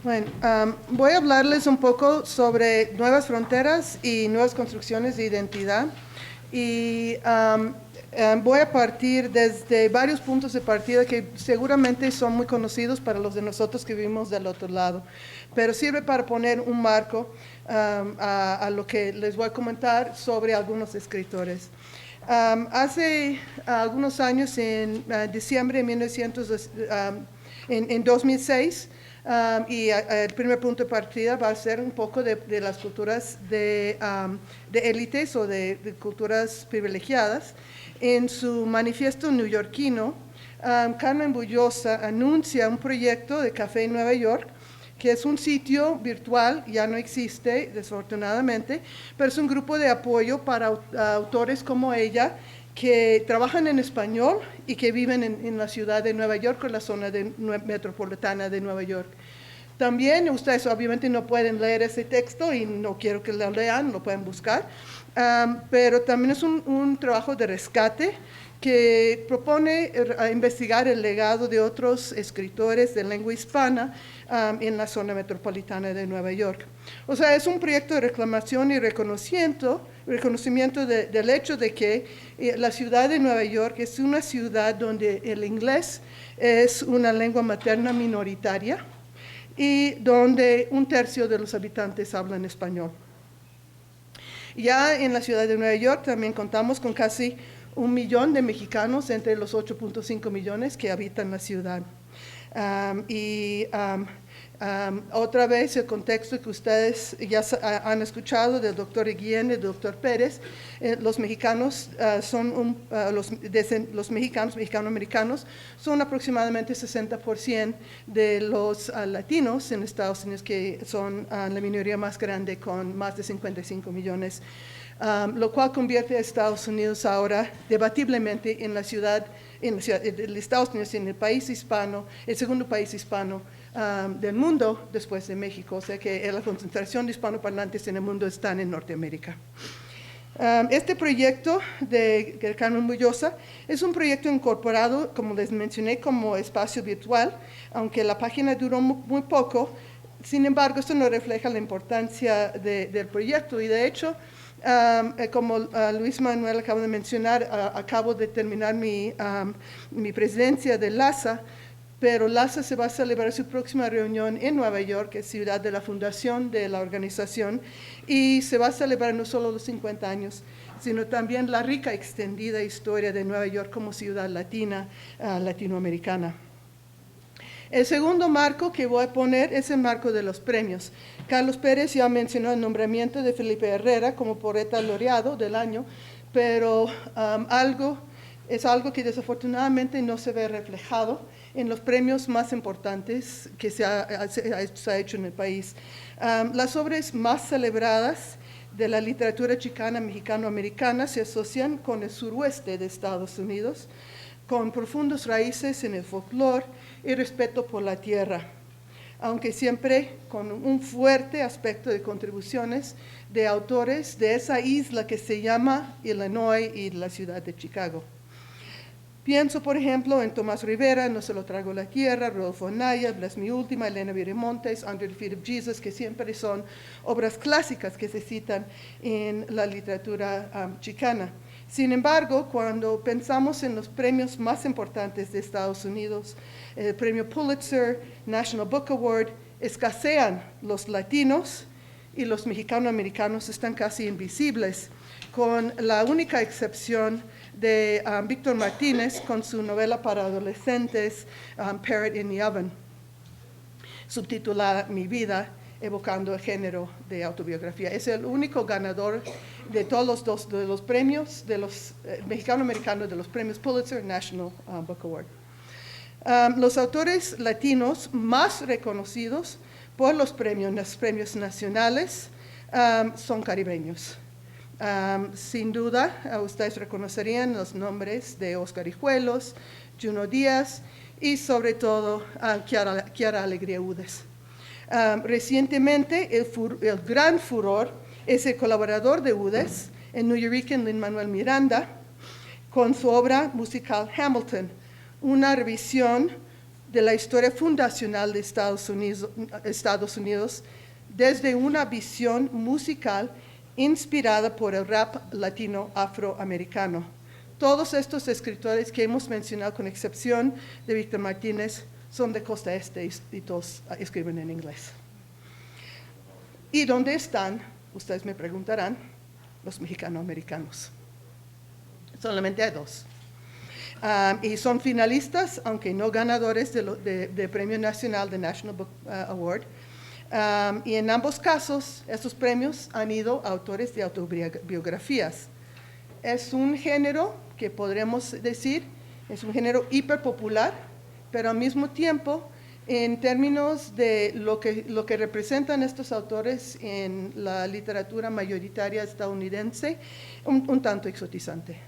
Bueno, voy a hablarles un poco sobre nuevas fronteras y nuevas construcciones de identidad. Y voy a partir desde varios puntos de partida que seguramente son muy conocidos para los de nosotros que vivimos del otro lado, pero sirve para poner un marco a lo que les voy a comentar sobre algunos escritores. Hace algunos años, en diciembre de 2006, el primer punto de partida va a ser un poco de las culturas de élites o de culturas privilegiadas. En su manifiesto neoyorquino, Carmen Bullosa anuncia un proyecto de Café en Nueva York, que es un sitio virtual, ya no existe desafortunadamente, pero es un grupo de apoyo para autores como ella, que trabajan en español y que viven en la ciudad de Nueva York o en la zona metropolitana de Nueva York. También ustedes obviamente no pueden leer ese texto y no quiero que lo lean, lo pueden buscar, pero también es un trabajo de rescate que propone investigar el legado de otros escritores de lengua hispana en la zona metropolitana de Nueva York. O sea, es un proyecto de reclamación y reconocimiento del hecho de que la ciudad de Nueva York es una ciudad donde el inglés es una lengua materna minoritaria y donde 1/3 de los habitantes hablan español. Ya en la ciudad de Nueva York también contamos con casi 1 millón de mexicanos entre los 8.5 millones que habitan la ciudad. Otra vez el contexto que ustedes ya han escuchado del doctor Guillén y del doctor Pérez, los mexicanos los mexicano-americanos son aproximadamente 60% de los latinos en Estados Unidos, que son la minoría más grande con más de 55 millones. Lo cual convierte a Estados Unidos ahora debatiblemente en la ciudad de Estados Unidos, en el país hispano, el segundo país hispano del mundo después de México. O sea que la concentración de hispanoparlantes en el mundo está en Norteamérica. Este proyecto de Carmen Bullosa es un proyecto incorporado, como les mencioné, como espacio virtual, aunque la página duró muy poco. Sin embargo, esto no refleja la importancia del proyecto y de hecho, como Luis Manuel acaba de mencionar, acabo de terminar mi presidencia de LASA, pero LASA se va a celebrar su próxima reunión en Nueva York, que es ciudad de la fundación de la organización, y se va a celebrar no solo los 50 años, sino también la rica extendida historia de Nueva York como ciudad latina, latinoamericana. El segundo marco que voy a poner es el marco de los premios. Carlos Pérez ya mencionó el nombramiento de Felipe Herrera como poeta laureado del año, pero es algo que desafortunadamente no se ve reflejado en los premios más importantes que se ha hecho en el país. Las obras más celebradas de la literatura chicana, mexicano-americana se asocian con el suroeste de Estados Unidos, con profundas raíces en el folclore y respeto por la tierra, aunque siempre con un fuerte aspecto de contribuciones de autores de esa isla que se llama Illinois y la ciudad de Chicago. Pienso, por ejemplo, en Tomás Rivera, No se lo trago la tierra, Rodolfo Anaya, Blas mi última, Elena Viramontes, Under the Feet of Jesus, que siempre son obras clásicas que se citan en la literatura chicana. Sin embargo, cuando pensamos en los premios más importantes de Estados Unidos, el premio Pulitzer, National Book Award, escasean los latinos y los mexicano-americanos están casi invisibles, con la única excepción de Víctor Martínez con su novela para adolescentes, Parrot in the Oven, subtitulada Mi vida, evocando el género de autobiografía. Es el único ganador de todos los premios de los mexicano-americanos, de los premios Pulitzer National Book Award. Los autores latinos más reconocidos por los premios nacionales son caribeños. Sin duda, ustedes reconocerían los nombres de Óscar Hijuelos, Junot Díaz y sobre todo Kiara Alegría Udes. Recientemente, el gran furor es el colaborador de Udes, el nuyorican Lin-Manuel Miranda, con su obra musical Hamilton, una revisión de la historia fundacional de Estados Unidos desde una visión musical inspirada por el rap latino afroamericano. Todos estos escritores que hemos mencionado, con excepción de Víctor Martínez, son de costa este y todos escriben en inglés. ¿Y dónde están? Ustedes me preguntarán, los mexicanoamericanos. Solamente hay dos. Y son finalistas, aunque no ganadores de Premio Nacional, de National Book Award. Y en ambos casos, estos premios han ido a autores de autobiografías. Es un género que podremos decir, es un género hiperpopular, pero al mismo tiempo, en términos de lo que representan estos autores en la literatura mayoritaria estadounidense, un tanto exotizante.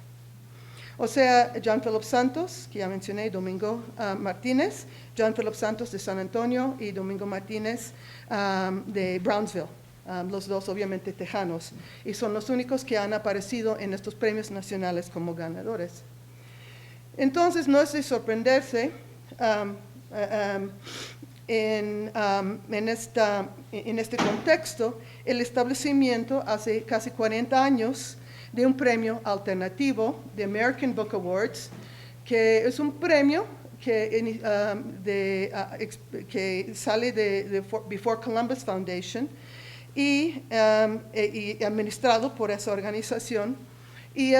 O sea, John Philip Santos, que ya mencioné, Domingo Martínez, John Philip Santos de San Antonio y Domingo Martínez de Brownsville, los dos obviamente tejanos, y son los únicos que han aparecido en estos premios nacionales como ganadores. Entonces, no es de sorprenderse en este contexto el establecimiento hace casi 40 años de un premio alternativo, de American Book Awards, que es un premio que sale de Before Columbus Foundation y administrado por esa organización, y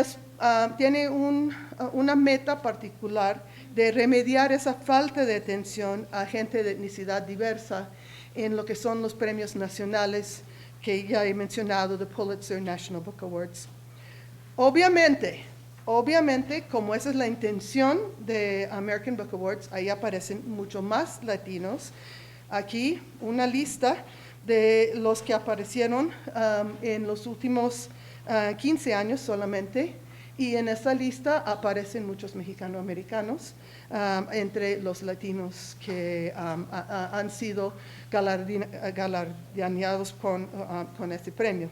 tiene una meta particular de remediar esa falta de atención a gente de etnicidad diversa en lo que son los premios nacionales que ya he mencionado, the Pulitzer National Book Awards. Obviamente, como esa es la intención de American Book Awards, ahí aparecen mucho más latinos. Aquí una lista de los que aparecieron en los últimos 15 años solamente, y en esa lista aparecen muchos mexicanoamericanos entre los latinos que han sido galardonados con este premio.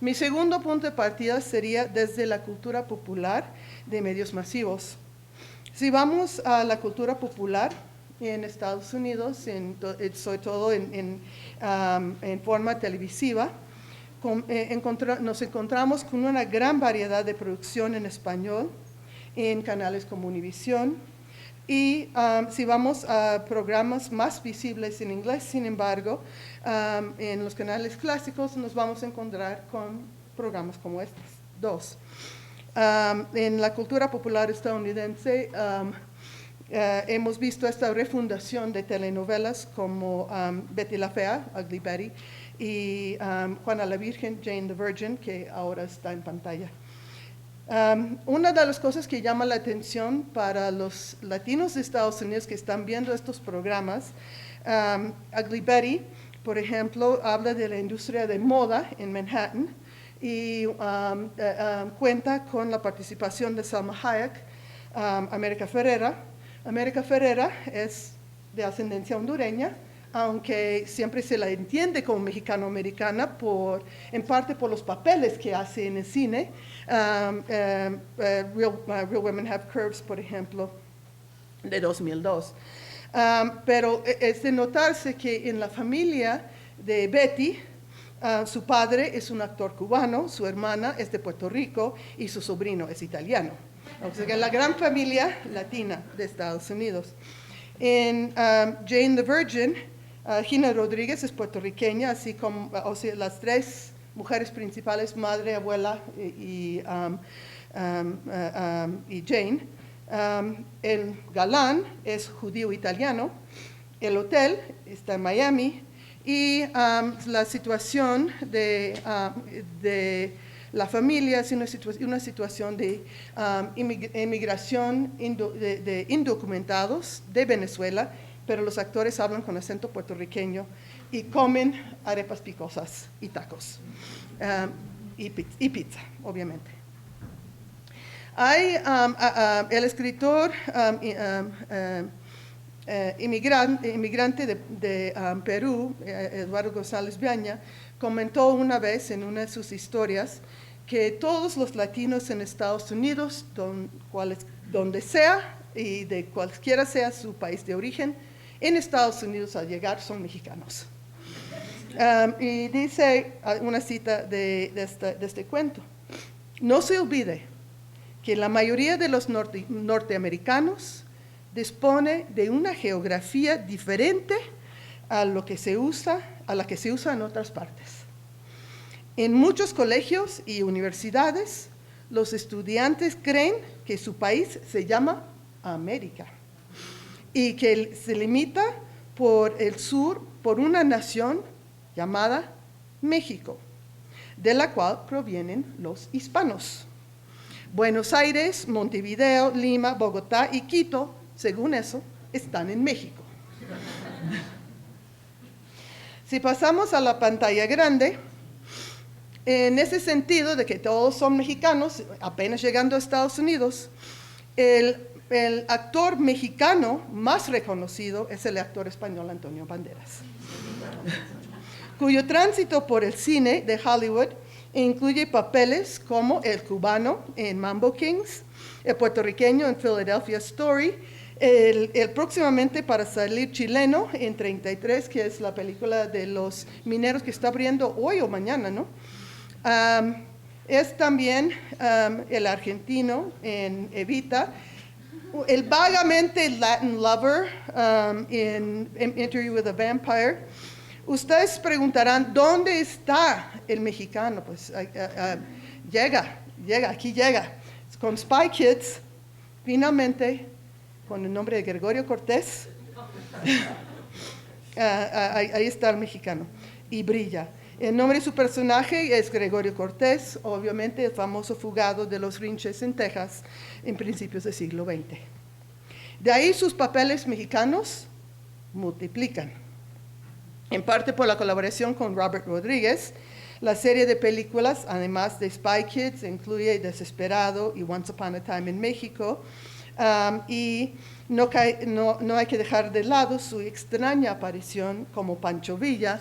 Mi segundo punto de partida sería desde la cultura popular de medios masivos. Si vamos a la cultura popular en Estados Unidos, sobre todo en forma televisiva, nos encontramos con una gran variedad de producción en español en canales como Univisión, y si vamos a programas más visibles en inglés, sin embargo, en los canales clásicos nos vamos a encontrar con programas como estos dos. En la cultura popular estadounidense hemos visto esta refundación de telenovelas como Betty la Fea, Ugly Betty, y Juana la Virgen, Jane the Virgin, que ahora está en pantalla. Una de las cosas que llama la atención para los latinos de Estados Unidos que están viendo estos programas, Ugly Betty, por ejemplo, habla de la industria de moda en Manhattan y cuenta con la participación de Salma Hayek, América Ferrera. América Ferrera es de ascendencia hondureña, aunque siempre se la entiende como mexicano-americana, en parte por los papeles que hace en el cine. Real Women Have Curves, por ejemplo, de 2002. Pero es de notarse que en la familia de Betty, su padre es un actor cubano, su hermana es de Puerto Rico y su sobrino es italiano. O sea que la gran familia latina de Estados Unidos. En Jane the Virgin, Gina Rodríguez es puertorriqueña, así como las tres mujeres principales, madre, abuela y Jane. El galán es judío italiano, el hotel está en Miami, y la situación de la familia es una situación de inmigración de indocumentados de Venezuela, pero los actores hablan con acento puertorriqueño y comen arepas picosas y tacos y pizza, obviamente. Hay el escritor inmigrante de Perú, Eduardo González Viaña, comentó una vez en una de sus historias que todos los latinos en Estados Unidos, donde sea y de cualquiera sea su país de origen, en Estados Unidos al llegar son mexicanos. Y dice una cita de este cuento: no se olvide que la mayoría de los norteamericanos dispone de una geografía diferente a la que se usa en otras partes. En muchos colegios y universidades, los estudiantes creen que su país se llama América y que se limita por el sur por una nación llamada México, de la cual provienen los hispanos. Buenos Aires, Montevideo, Lima, Bogotá y Quito, según eso, están en México. Si pasamos a la pantalla grande, en ese sentido de que todos son mexicanos, apenas llegando a Estados Unidos, el actor mexicano más reconocido es el actor español Antonio Banderas, cuyo tránsito por el cine de Hollywood incluye papeles como el cubano en Mambo Kings, el puertorriqueño en Philadelphia Story, el próximamente para salir chileno en 33, que es la película de los mineros que está abriendo hoy o mañana, ¿no? Es también el argentino en Evita, el vagamente Latin lover en Interview with a Vampire. Ustedes preguntarán, ¿dónde está el mexicano? Pues aquí llega. Con Spy Kids, finalmente, con el nombre de Gregorio Cortés, ahí está el mexicano, y brilla. El nombre de su personaje es Gregorio Cortés, obviamente el famoso fugado de los Rinches en Texas en principios del siglo XX. De ahí sus papeles mexicanos multiplican. En parte por la colaboración con Robert Rodríguez, la serie de películas, además de Spy Kids, incluye Desesperado y Once Upon a Time in México, y no hay que dejar de lado su extraña aparición como Pancho Villa,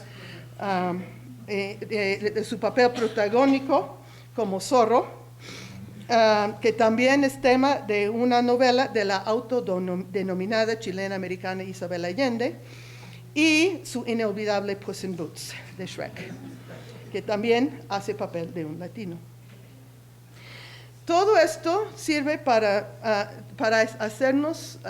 de su papel protagónico como Zorro, que también es tema de una novela de la autodenominada chilena-americana Isabel Allende, y su inolvidable Puss in Boots de Shrek, que también hace papel de un latino. Todo esto sirve para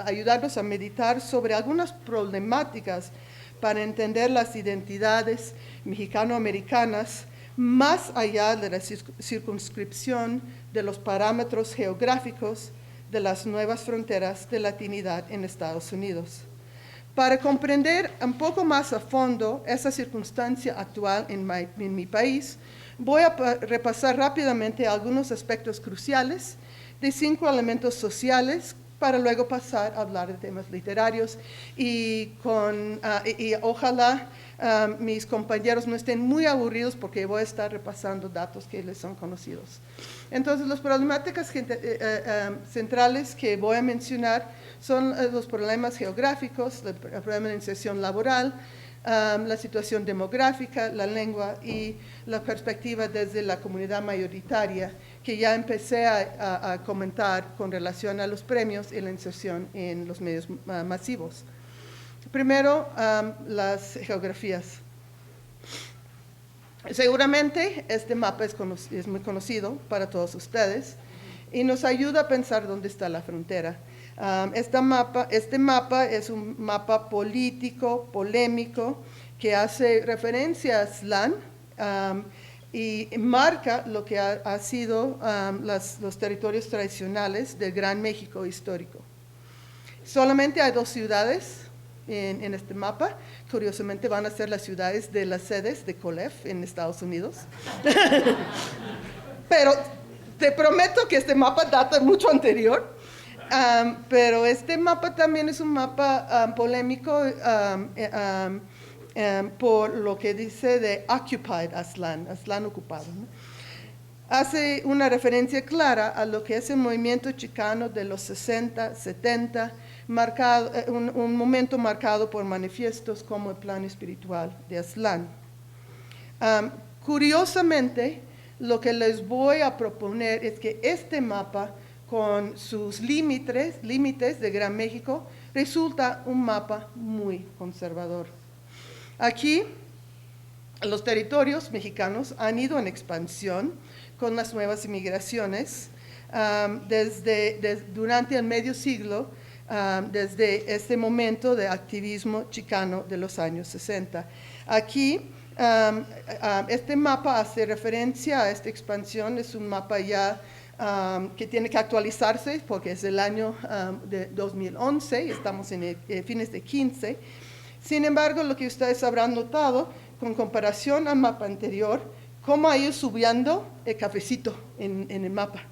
ayudarnos a meditar sobre algunas problemáticas para entender las identidades mexicano-americanas más allá de la circunscripción de los parámetros geográficos de las nuevas fronteras de latinidad en Estados Unidos. Para comprender un poco más a fondo esa circunstancia actual en mi país, voy a repasar rápidamente algunos aspectos cruciales de 5 elementos sociales para luego pasar a hablar de temas literarios y ojalá mis compañeros no estén muy aburridos porque voy a estar repasando datos que les son conocidos. Entonces, las problemáticas centrales que voy a mencionar son los problemas geográficos, el problema de inserción laboral, la situación demográfica, la lengua y la perspectiva desde la comunidad mayoritaria, que ya empecé a comentar con relación a los premios y la inserción en los medios masivos. Primero, las geografías. Seguramente este mapa es muy conocido para todos ustedes y nos ayuda a pensar dónde está la frontera. Este mapa es un mapa político, polémico, que hace referencia a Aztlán y marca lo que ha sido los territorios tradicionales del Gran México histórico. Solamente hay 2 ciudades en este mapa. Curiosamente van a ser las ciudades de las sedes de COLEF en Estados Unidos. Pero te prometo que este mapa data mucho anterior. Pero este mapa también es un mapa polémico por lo que dice de Occupied Aztlán ocupado, ¿no? Hace una referencia clara a lo que es el movimiento chicano de los 60, 70, un momento marcado por manifiestos como el plan espiritual de Aztlán. Curiosamente, lo que les voy a proponer es que este mapa con sus límites de Gran México, resulta un mapa muy conservador. Aquí, los territorios mexicanos han ido en expansión con las nuevas inmigraciones durante el medio siglo, desde este momento de activismo chicano de los años 60. Aquí, este mapa hace referencia a esta expansión, es un mapa ya que tiene que actualizarse porque es del año de 2011 y estamos en fines de 15. Sin embargo, lo que ustedes habrán notado, con comparación al mapa anterior, cómo ha ido subiendo el cafecito en el mapa.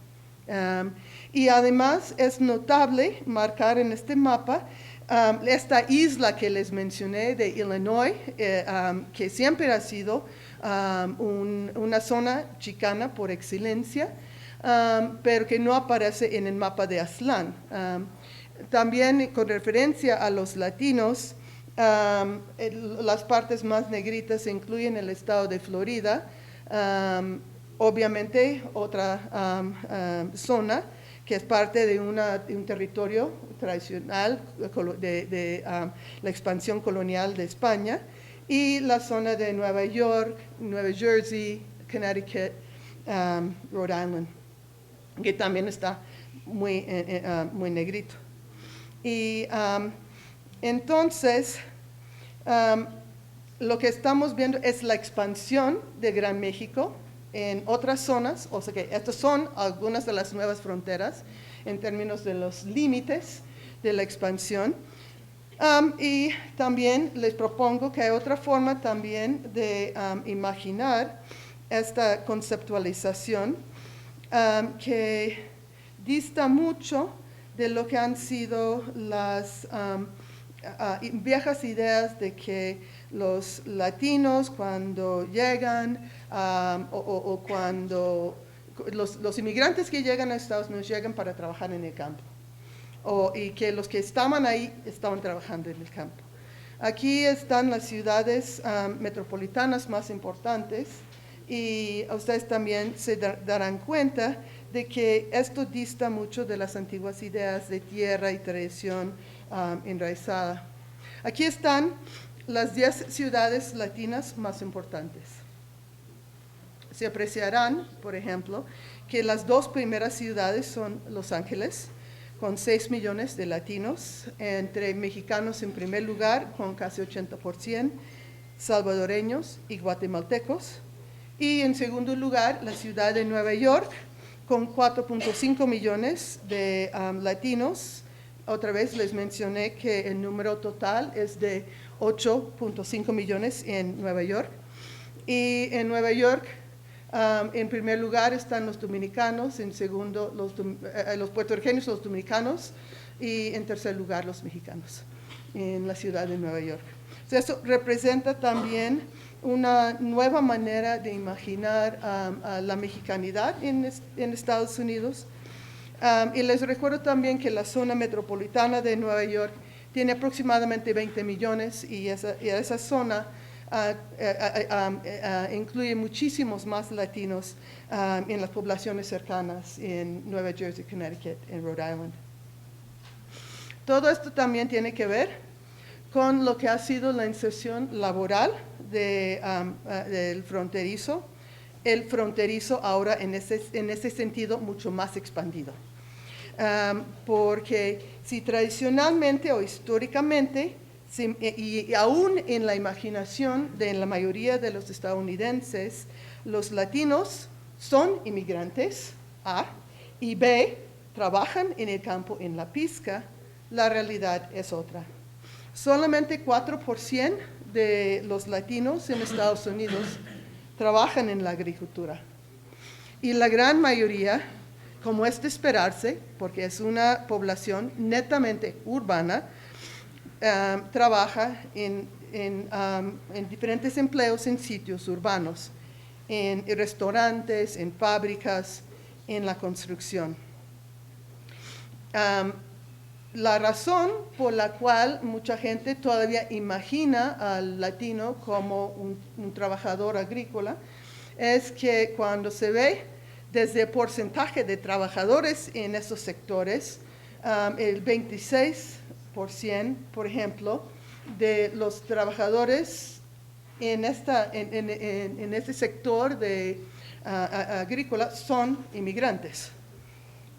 Y además es notable marcar en este mapa esta isla que les mencioné de Illinois, que siempre ha sido una zona chicana por excelencia, pero que no aparece en el mapa de Aztlán. También con referencia a los latinos, las partes más negritas incluyen el estado de Florida, obviamente otra zona que es parte de un territorio tradicional de la expansión colonial de España, y la zona de Nueva York, Nueva Jersey, Connecticut, Rhode Island, que también está muy negrito. Y entonces, lo que estamos viendo es la expansión de Gran México en otras zonas, o sea que estas son algunas de las nuevas fronteras en términos de los límites de la expansión. Y también les propongo que hay otra forma también de imaginar esta conceptualización que dista mucho de lo que han sido las viejas ideas de que los latinos cuando llegan o cuando los inmigrantes que llegan a Estados Unidos llegan para trabajar en el campo, y que los que estaban ahí estaban trabajando en el campo. Aquí están las ciudades metropolitanas más importantes, y ustedes también se darán cuenta de que esto dista mucho de las antiguas ideas de tierra y tradición enraizada. Aquí están las 10 ciudades latinas más importantes. Se apreciarán, por ejemplo, que las dos primeras ciudades son Los Ángeles, con 6 millones de latinos, entre mexicanos en primer lugar, con casi 80%, salvadoreños y guatemaltecos. Y en segundo lugar, la ciudad de Nueva York, con 4.5 millones de latinos. Otra vez les mencioné que el número total es de 8.5 millones en Nueva York. Y en Nueva York, en primer lugar están los dominicanos, en segundo los puertorriqueños, los dominicanos, y en tercer lugar los mexicanos en la ciudad de Nueva York. Entonces, eso representa también una nueva manera de imaginar la mexicanidad en Estados Unidos. Y les recuerdo también que la zona metropolitana de Nueva York tiene aproximadamente 20 millones y esa zona incluye muchísimos más latinos en las poblaciones cercanas en Nueva Jersey, Connecticut, en Rhode Island. Todo esto también tiene que ver con lo que ha sido la inserción laboral del fronterizo, el fronterizo ahora en ese sentido mucho más expandido. Porque si tradicionalmente o históricamente, y aún en la imaginación de la mayoría de los estadounidenses, los latinos son inmigrantes, A, y B, trabajan en el campo en la pizca, la realidad es otra. Solamente 4% de los latinos en Estados Unidos trabajan en la agricultura. Y la gran mayoría, como es de esperarse, porque es una población netamente urbana, trabaja en diferentes empleos en sitios urbanos, en restaurantes, en fábricas, en la construcción. La razón por la cual mucha gente todavía imagina al latino como un trabajador agrícola es que cuando se ve desde porcentaje de trabajadores en estos sectores, el 26%, por ejemplo, de los trabajadores en este sector agrícola son inmigrantes.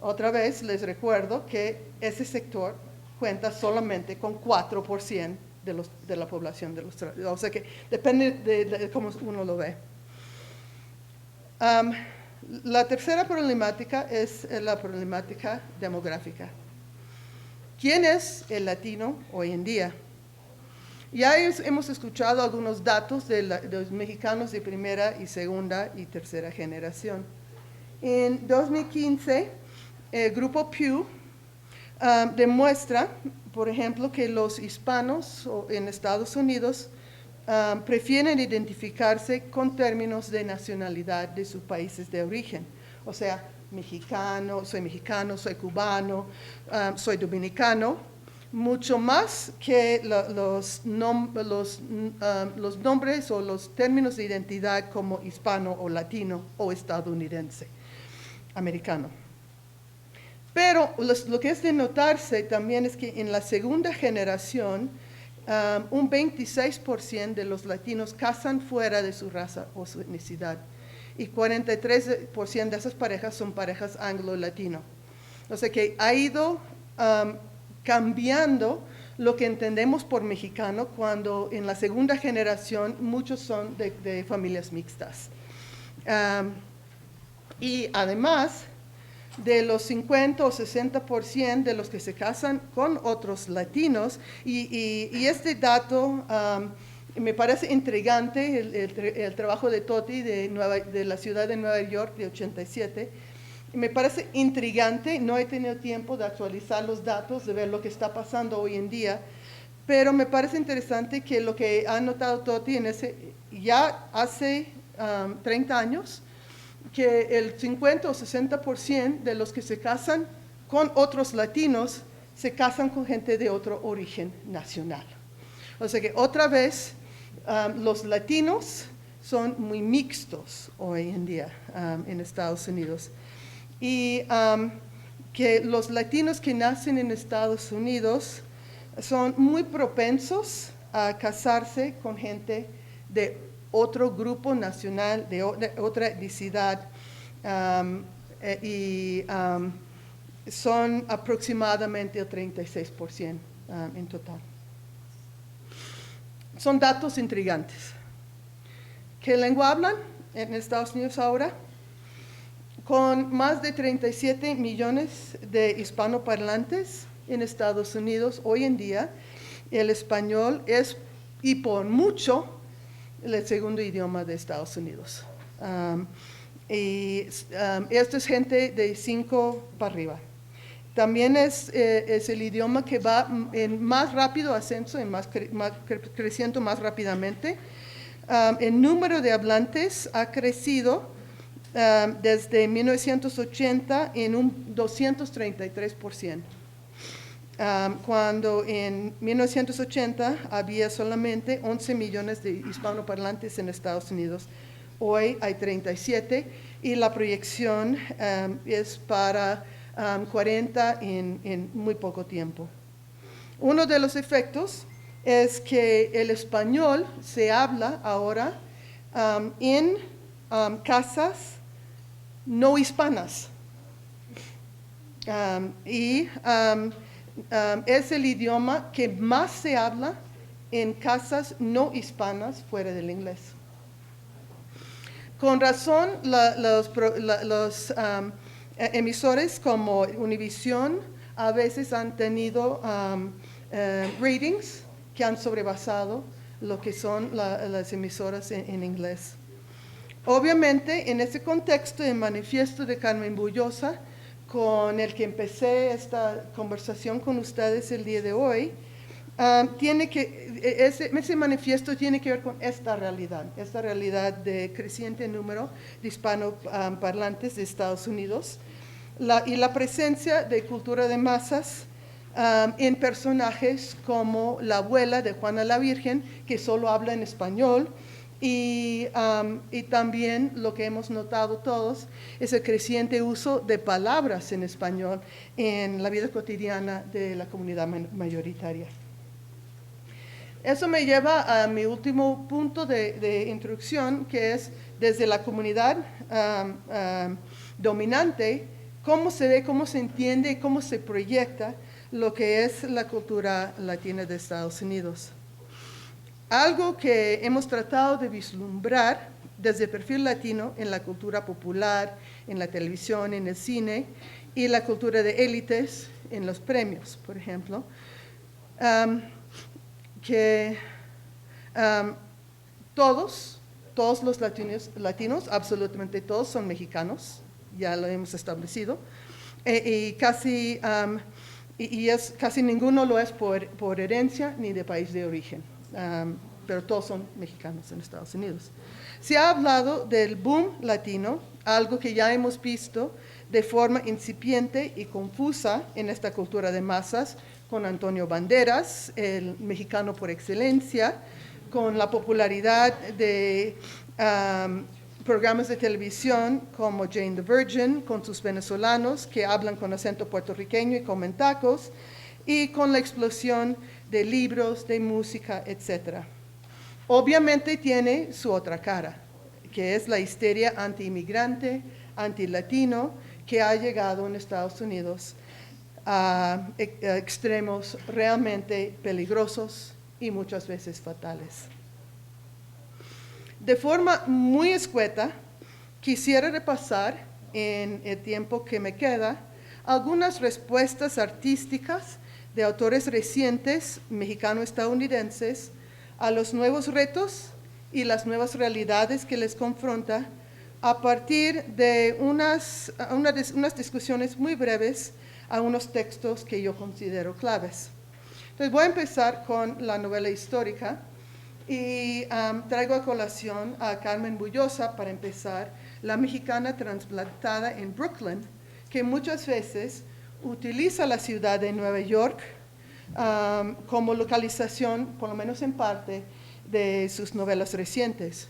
Otra vez les recuerdo que ese sector cuenta solamente con 4% de la población de los trabajadores. O sea que depende de cómo uno lo ve. La tercera problemática es la problemática demográfica. ¿Quién es el latino hoy en día? Ya hemos escuchado algunos datos de los mexicanos de primera y segunda y tercera generación. En 2015, el grupo Pew demuestra, por ejemplo, que los hispanos en Estados Unidos prefieren identificarse con términos de nacionalidad de sus países de origen. O sea, mexicano, soy cubano, soy dominicano, mucho más que los nombres o los términos de identidad como hispano o latino o estadounidense, americano. Pero lo que es de notarse también es que en la segunda generación, un 26% de los latinos casan fuera de su raza o su etnicidad y 43% de esas parejas son parejas anglo-latino. O sea que ha ido cambiando lo que entendemos por mexicano cuando en la segunda generación muchos son de familias mixtas. Y además de los 50 o 60% de los que se casan con otros latinos, y este dato me parece intrigante, el trabajo de Toti de la ciudad de Nueva York de 87, me parece intrigante, no he tenido tiempo de actualizar los datos, de ver lo que está pasando hoy en día, pero me parece interesante que lo que ha notado Toti ya hace 30 años, que el 50 o 60% de los que se casan con otros latinos se casan con gente de otro origen nacional. O sea que otra vez los latinos son muy mixtos hoy en día en Estados Unidos. Y que los latinos que nacen en Estados Unidos son muy propensos a casarse con gente de otro grupo nacional, de otra etnicidad, son aproximadamente el 36% en total. Son datos intrigantes. ¿Qué lengua hablan en Estados Unidos ahora? Con más de 37 millones de hispanoparlantes en Estados Unidos hoy en día, el español es, y por mucho, el segundo idioma de Estados Unidos. Esto es gente de 5 para arriba. También es el idioma que va en más rápido ascenso, creciendo más rápidamente. El número de hablantes ha crecido desde 1980 en un 233%. Cuando en 1980 había solamente 11 millones de hispanoparlantes en Estados Unidos. Hoy hay 37 y la proyección es para 40 en muy poco tiempo. Uno de los efectos es que el español se habla ahora en casas no hispanas. Es el idioma que más se habla en casas no hispanas fuera del inglés. Con razón, los emisores como Univision a veces han tenido ratings que han sobrepasado lo que son las emisoras en inglés. Obviamente, en ese contexto, el manifiesto de Carmen Bullosa, con el que empecé esta conversación con ustedes el día de hoy, ese manifiesto tiene que ver con esta realidad de creciente número de hispanoparlantes de Estados Unidos y la presencia de cultura de masas en personajes como la abuela de Juana la Virgen, que solo habla en español, Y también lo que hemos notado todos es el creciente uso de palabras en español en la vida cotidiana de la comunidad mayoritaria. Eso me lleva a mi último punto de introducción, que es desde la comunidad dominante, cómo se ve, cómo se entiende y cómo se proyecta lo que es la cultura latina de Estados Unidos. Algo que hemos tratado de vislumbrar desde el perfil latino en la cultura popular, en la televisión, en el cine, y la cultura de élites en los premios, por ejemplo, que todos los latinos, absolutamente todos son mexicanos, ya lo hemos establecido, y casi ninguno lo es por herencia ni de país de origen. Pero todos son mexicanos en Estados Unidos. Se ha hablado del boom latino, algo que ya hemos visto de forma incipiente y confusa en esta cultura de masas, con Antonio Banderas, el mexicano por excelencia, con la popularidad de programas de televisión como Jane the Virgin, con sus venezolanos que hablan con acento puertorriqueño y comen tacos, y con la explosión de libros, de música, etc. Obviamente tiene su otra cara, que es la histeria anti-inmigrante, anti-latino, que ha llegado en Estados Unidos a extremos realmente peligrosos y muchas veces fatales. De forma muy escueta, quisiera repasar en el tiempo que me queda algunas respuestas artísticas de autores recientes mexicano-estadounidenses a los nuevos retos y las nuevas realidades que les confronta a partir de unas discusiones muy breves a unos textos que yo considero claves. Entonces voy a empezar con la novela histórica y traigo a colación a Carmen Bullosa para empezar, la mexicana transplantada en Brooklyn, que muchas veces utiliza la ciudad de Nueva York como localización, por lo menos en parte, de sus novelas recientes.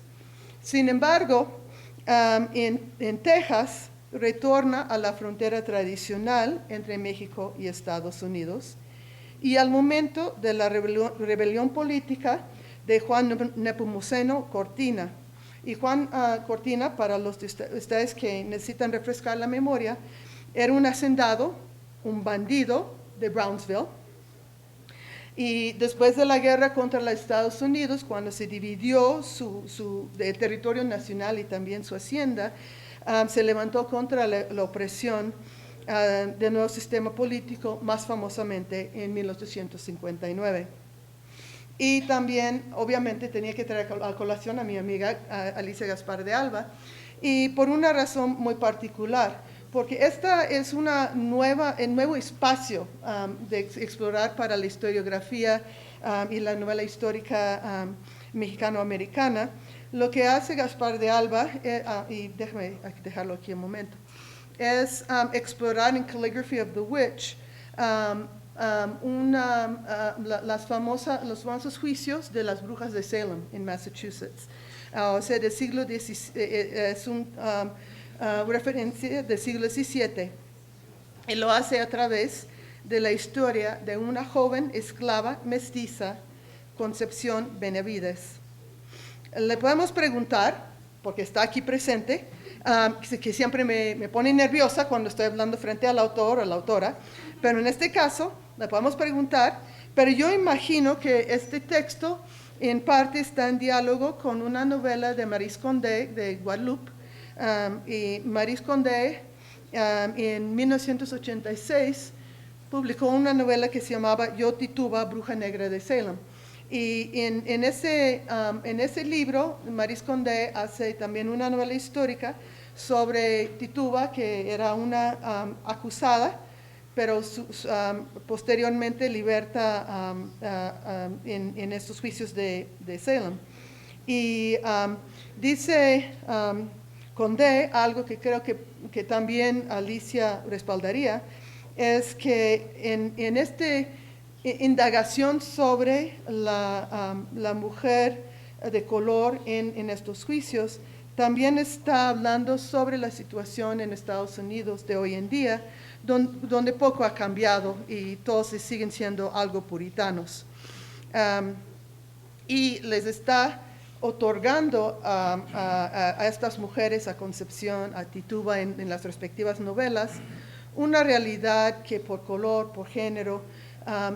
Sin embargo, en Texas retorna a la frontera tradicional entre México y Estados Unidos y al momento de la rebelión política de Juan Nepomuceno Cortina. Y Juan Cortina, para los de ustedes que necesitan refrescar la memoria, era un hacendado, un bandido de Brownsville. Y después de la guerra contra los Estados Unidos, cuando se dividió el territorio nacional y también su hacienda, se levantó contra la opresión del nuevo sistema político, más famosamente en 1859. Y también, obviamente, tenía que traer a colación a mi amiga Alicia Gaspar de Alba, y por una razón muy particular, porque esta es un nuevo espacio de explorar para la historiografía y la novela histórica mexicano-americana. Lo que hace Gaspar de Alba, y déjame dejarlo aquí un momento, es explorar en Calligraphy of the Witch los famosos juicios de las brujas de Salem en Massachusetts. O sea, del siglo XVI, es una referencia del siglo XVII. Y lo hace a través de la historia de una joven esclava mestiza, Concepción Benavides. Le podemos preguntar, porque está aquí presente, que siempre me pone nerviosa cuando estoy hablando frente al autor o la autora, pero en este caso le podemos preguntar, pero yo imagino que este texto en parte está en diálogo con una novela de Maryse Condé de Guadalupe, y Maryse Condé en 1986 publicó una novela que se llamaba Yo Tituba, Bruja Negra de Salem. Y en ese libro, Maryse Condé hace también una novela histórica sobre Tituba, que era una acusada, pero posteriormente liberta en estos juicios de Salem. Y dice Condé algo que creo que también Alicia respaldaría, es que en esta indagación sobre la mujer de color en estos juicios, también está hablando sobre la situación en Estados Unidos de hoy en día, donde poco ha cambiado y todos siguen siendo algo puritanos. Y les está otorgando a estas mujeres, a Concepción, a Tituba en las respectivas novelas, una realidad que por color, por género,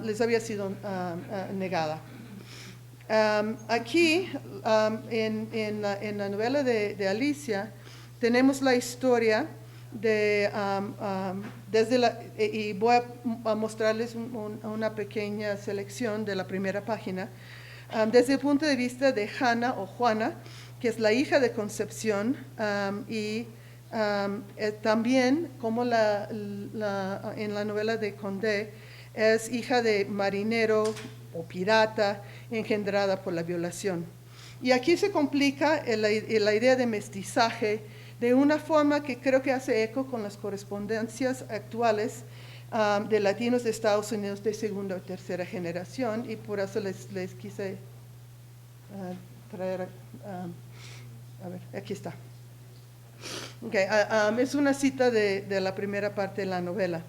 les había sido negada. Aquí, en la novela de Alicia, tenemos la historia de, y voy a mostrarles una pequeña selección de la primera página, desde el punto de vista de Hannah o Juana, que es la hija de Concepción, y también como en la novela de Condé, es hija de marinero o pirata engendrada por la violación. Y aquí se complica la idea de mestizaje de una forma que creo que hace eco con las correspondencias actuales de latinos de Estados Unidos de segunda o tercera generación, y por eso les quise traer, a ver, aquí está. Okay, es una cita de la primera parte de la novela.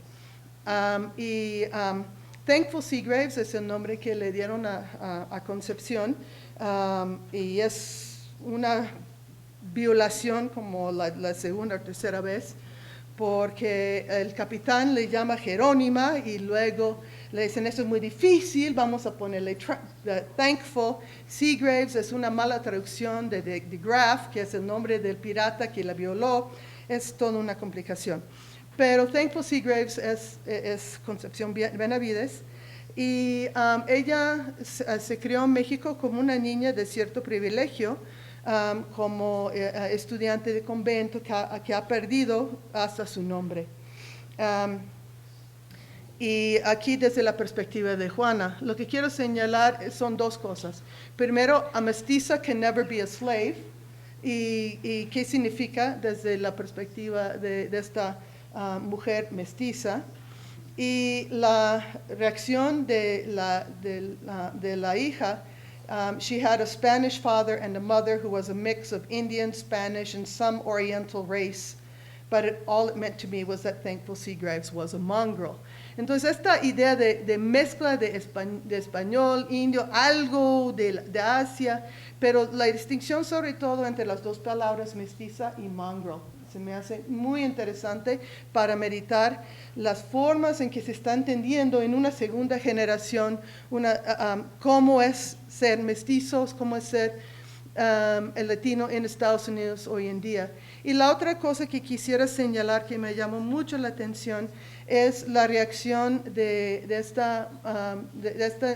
Thankful Seagraves es el nombre que le dieron a Concepción, y es una violación como la segunda o tercera vez, porque el capitán le llama Jerónima y luego le dicen, esto es muy difícil, vamos a ponerle Thankful Seagraves. Es una mala traducción de Graff, que es el nombre del pirata que la violó. Es toda una complicación. Pero Thankful Seagraves es Concepción Benavides, y ella se crió en México como una niña de cierto privilegio, como estudiante de convento que ha perdido hasta su nombre. Y aquí desde la perspectiva de Juana, lo que quiero señalar son dos cosas. Primero, a mestiza can never be a slave, y qué significa desde la perspectiva de esta mujer mestiza, y la reacción de la hija. She had a Spanish father and a mother who was a mix of Indian, Spanish, and some Oriental race, but all it meant to me was that Thankful Seagraves was a mongrel. Entonces esta idea de mezcla de español, indio, algo de Asia, pero la distinción sobre todo entre las dos palabras mestiza y mongrel se me hace muy interesante para meditar las formas en que se está entendiendo en una segunda generación cómo es ser mestizos, cómo es ser el latino en Estados Unidos hoy en día. Y la otra cosa que quisiera señalar que me llamó mucho la atención es la reacción de esta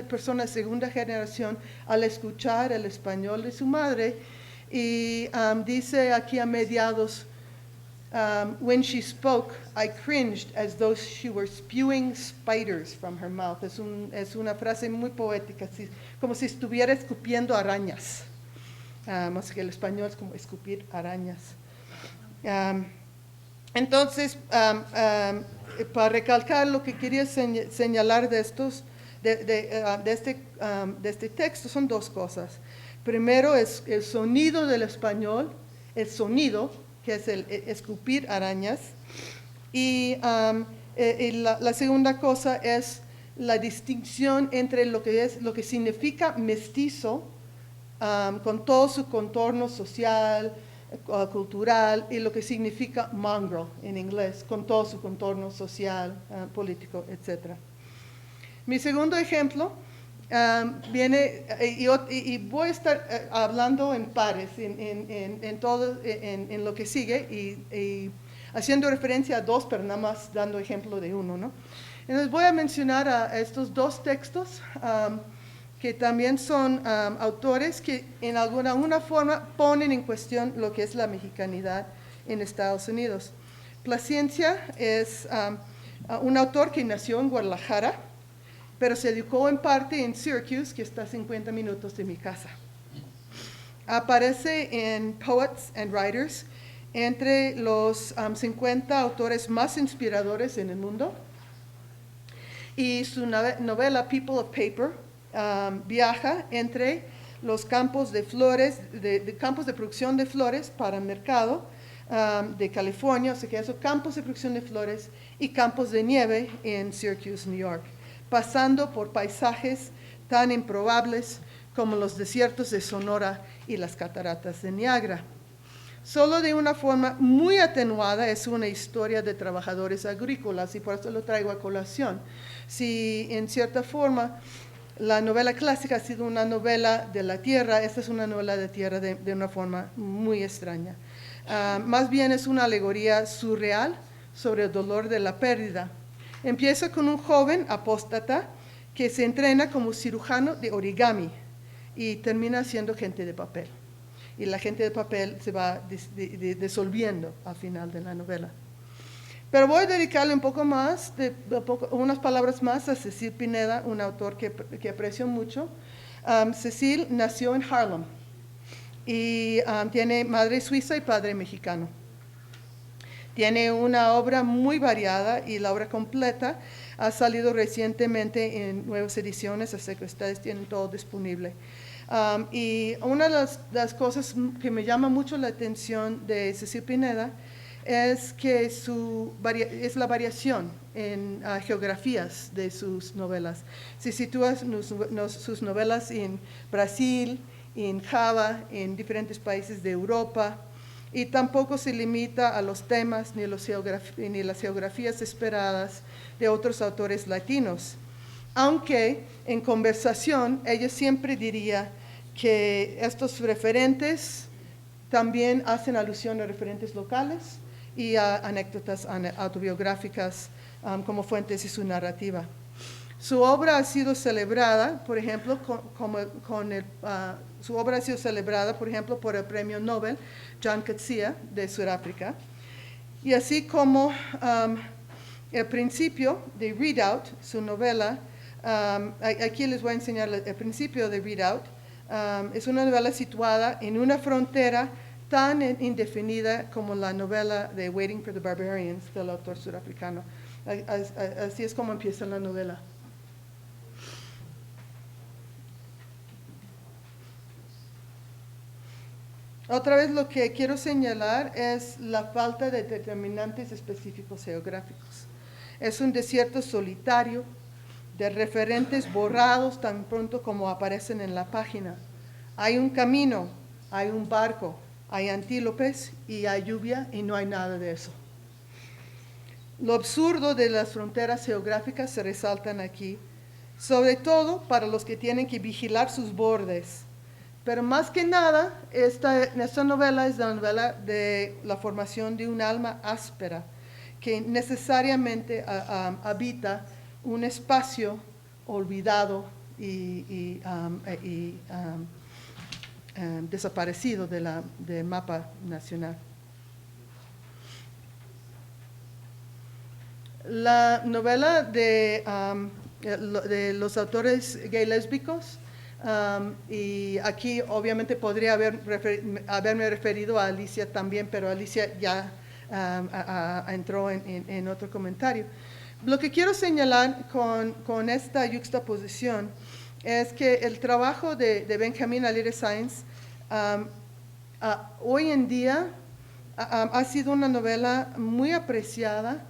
persona de segunda generación al escuchar el español de su madre. Y dice aquí a mediados, when she spoke, I cringed as though she were spewing spiders from her mouth. Es una frase muy poética, como si estuviera escupiendo arañas. Así que el español es como escupir arañas. Entonces, para recalcar lo que quería señalar de este texto son dos cosas. Primero es el sonido del español, el sonido, que es el escupir arañas. Y la segunda cosa es la distinción entre lo que significa mestizo, con todo su contorno social, cultural, y lo que significa mongrel en inglés, con todo su contorno social, político, etc. Mi segundo ejemplo viene, y voy a estar hablando en pares en todo, en lo que sigue, y haciendo referencia a dos, pero nada más dando ejemplo de uno, ¿no? Entonces voy a mencionar a estos dos textos, que también son autores que en alguna forma ponen en cuestión lo que es la mexicanidad en Estados Unidos. Plascencia es un autor que nació en Guadalajara, pero se educó en parte en Syracuse, que está a 50 minutos de mi casa. Aparece en Poets and Writers, entre los 50 autores más inspiradores en el mundo, y su novela People of Paper viaja entre los campos de flores, de campos de producción de flores para mercado de California, o sea que esos campos de producción de flores y campos de nieve en Syracuse, New York, pasando por paisajes tan improbables como los desiertos de Sonora y las cataratas de Niágara. Solo de una forma muy atenuada es una historia de trabajadores agrícolas y por eso lo traigo a colación. Si en cierta forma la novela clásica ha sido una novela de la tierra, esta es una novela de tierra de una forma muy extraña. Más bien es una alegoría surreal sobre el dolor de la pérdida. Empieza con un joven apóstata que se entrena como cirujano de origami y termina siendo gente de papel. Y la gente de papel se va disolviendo al final de la novela. Pero voy a dedicarle un poco más, unas palabras más a Cecil Pineda, un autor que aprecio mucho. Cecil nació en Harlem y tiene madre suiza y padre mexicano. Tiene una obra muy variada y la obra completa ha salido recientemente en nuevas ediciones, así que ustedes tienen todo disponible. Y una de las cosas que me llama mucho la atención de Cecil Pineda es que es la variación en geografías de sus novelas. Si sitúas sus novelas en Brasil, en Java, en diferentes países de Europa, y tampoco se limita a los temas ni las geografías esperadas de otros autores latinos. Aunque en conversación ella siempre diría que estos referentes también hacen alusión a referentes locales y a anécdotas autobiográficas como fuentes de su narrativa. Su obra ha sido celebrada, por ejemplo, su obra ha sido celebrada, por ejemplo, por el premio Nobel John Coetzee de Sudáfrica. Y así como el principio de Readout, su novela, aquí les voy a enseñar el principio de Readout. Es una novela situada en una frontera tan indefinida como la novela de Waiting for the Barbarians del autor sudafricano. Así es como empieza la novela. Otra vez lo que quiero señalar es la falta de determinantes específicos geográficos. Es un desierto solitario de referentes borrados tan pronto como aparecen en la página. Hay un camino, hay un barco, hay antílopes y hay lluvia y no hay nada de eso. Lo absurdo de las fronteras geográficas se resaltan aquí, sobre todo para los que tienen que vigilar sus bordes. Pero más que nada, esta novela es la novela de la formación de un alma áspera que necesariamente habita un espacio olvidado y desaparecido del mapa nacional. La novela de los autores gay lésbicos, y aquí obviamente podría haberme referido a Alicia también, pero Alicia ya entró en otro comentario. Lo que quiero señalar con esta yuxtaposición es que el trabajo de Benjamin Alire Sáenz hoy en día ha sido una novela muy apreciada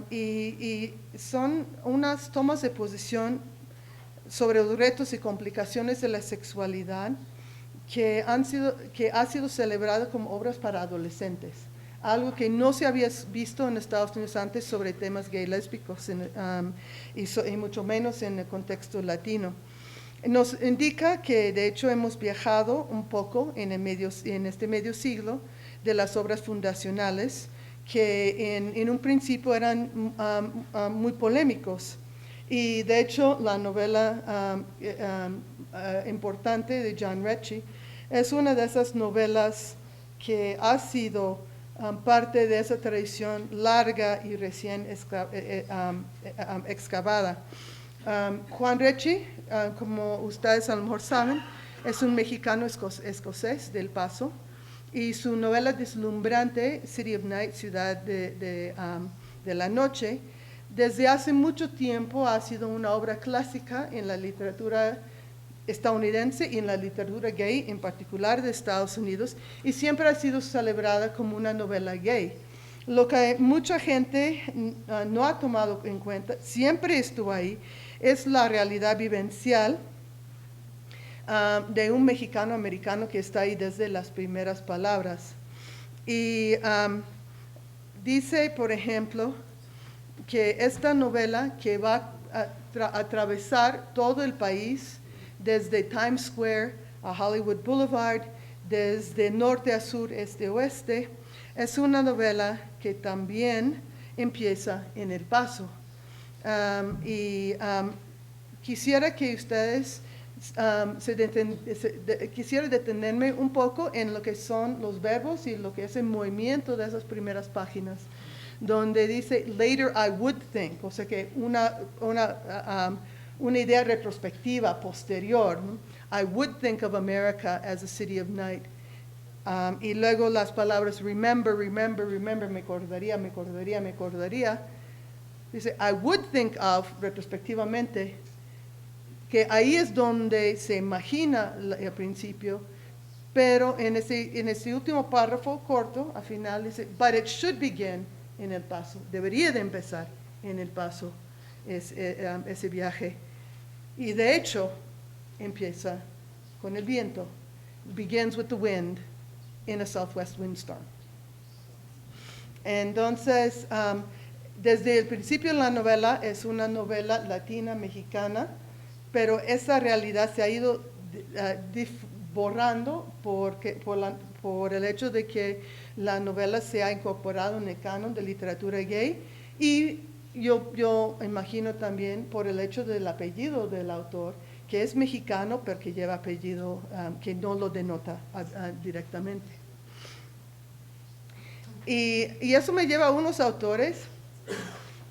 y son unas tomas de posición sobre los retos y complicaciones de la sexualidad que ha sido celebrada como obras para adolescentes, algo que no se había visto en Estados Unidos antes sobre temas gay lésbicos y mucho menos en el contexto latino. Nos indica que de hecho hemos viajado un poco en este medio siglo de las obras fundacionales que en un principio eran muy polémicos. Y de hecho la novela importante de John Rechy es una de esas novelas que ha sido parte de esa tradición larga y recién excavada. Juan Rechy, como ustedes a lo mejor saben, es un mexicano escocés del Paso, y su novela deslumbrante, City of Night, Ciudad de la Noche, desde hace mucho tiempo ha sido una obra clásica en la literatura estadounidense y en la literatura gay, en particular de Estados Unidos, y siempre ha sido celebrada como una novela gay. Lo que mucha gente no ha tomado en cuenta, siempre estuvo ahí, es la realidad vivencial de un mexicano-americano que está ahí desde las primeras palabras. Y dice, por ejemplo, que esta novela que va a atravesar todo el país, desde Times Square a Hollywood Boulevard, desde norte a sur, este a oeste, es una novela que también empieza en El Paso. Quisiera que ustedes quisiera detenerme un poco en lo que son los verbos y lo que es el movimiento de esas primeras páginas, donde dice later I would think, o sea que una idea retrospectiva, posterior, ¿no? I would think of America as a city of night. Y luego las palabras remember, remember, remember, me acordaría, me acordaría, me acordaría. Dice, I would think of, retrospectivamente, que ahí es donde se imagina al principio, pero en ese último párrafo corto, al final dice, but it should begin en El Paso. Debería de empezar en El Paso ese viaje. Y de hecho, empieza con el viento. Begins with the wind in a southwest windstorm. Entonces, desde el principio de la novela, es una novela latina, mexicana, pero esa realidad se ha ido borrando por el hecho de que la novela se ha incorporado en el canon de literatura gay, y yo imagino también por el hecho del apellido del autor, que es mexicano, pero que lleva apellido que no lo denota directamente. Y eso me lleva a unos autores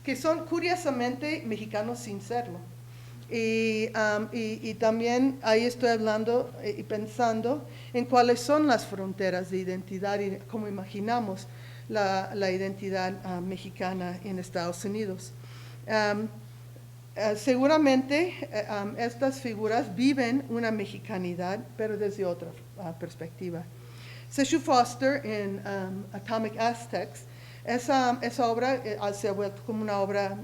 que son curiosamente mexicanos sin serlo. Y también ahí estoy hablando y pensando en cuáles son las fronteras de identidad y cómo imaginamos la identidad mexicana en Estados Unidos. Seguramente estas figuras viven una mexicanidad, pero desde otra perspectiva. Seshu Foster en Atomic Aztecs, esa obra se ha vuelto como una obra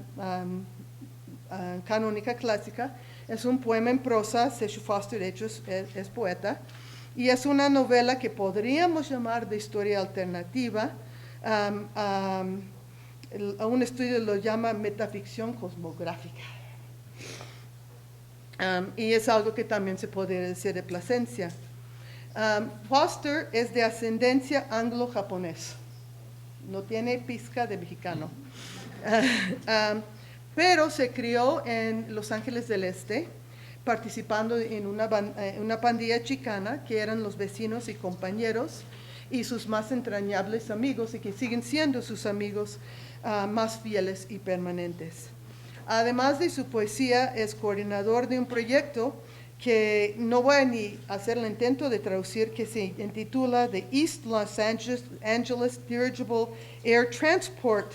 canónica clásica. Es un poema en prosa. Seshu Foster de hecho es poeta, y es una novela que podríamos llamar de historia alternativa. Un estudio lo llama metaficción cosmográfica, y es algo que también se podría decir de Plasencia. Foster es de ascendencia anglo-japonés, no tiene pizca de mexicano. Pero se crió en Los Ángeles del Este, participando en una pandilla chicana que eran los vecinos y compañeros y sus más entrañables amigos, y que siguen siendo sus amigos más fieles y permanentes. Además de su poesía, es coordinador de un proyecto que no voy a ni hacer el intento de traducir, que se intitula The East Los Angeles Dirigible Air Transport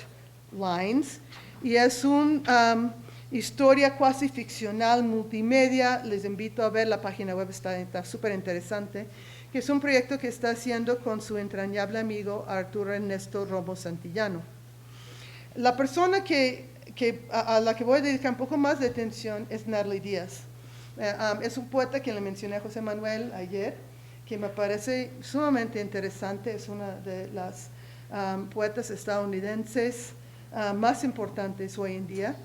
Lines, y es una historia cuasi ficcional multimedia. Les invito a ver la página web, está súper interesante, que es un proyecto que está haciendo con su entrañable amigo Arturo Ernesto Romo Santillano. La persona a la que voy a dedicar un poco más de atención es Natalie Díaz. Es un poeta que le mencioné a José Manuel ayer, que me parece sumamente interesante. Es una de las poetas estadounidenses más importantes hoy en día.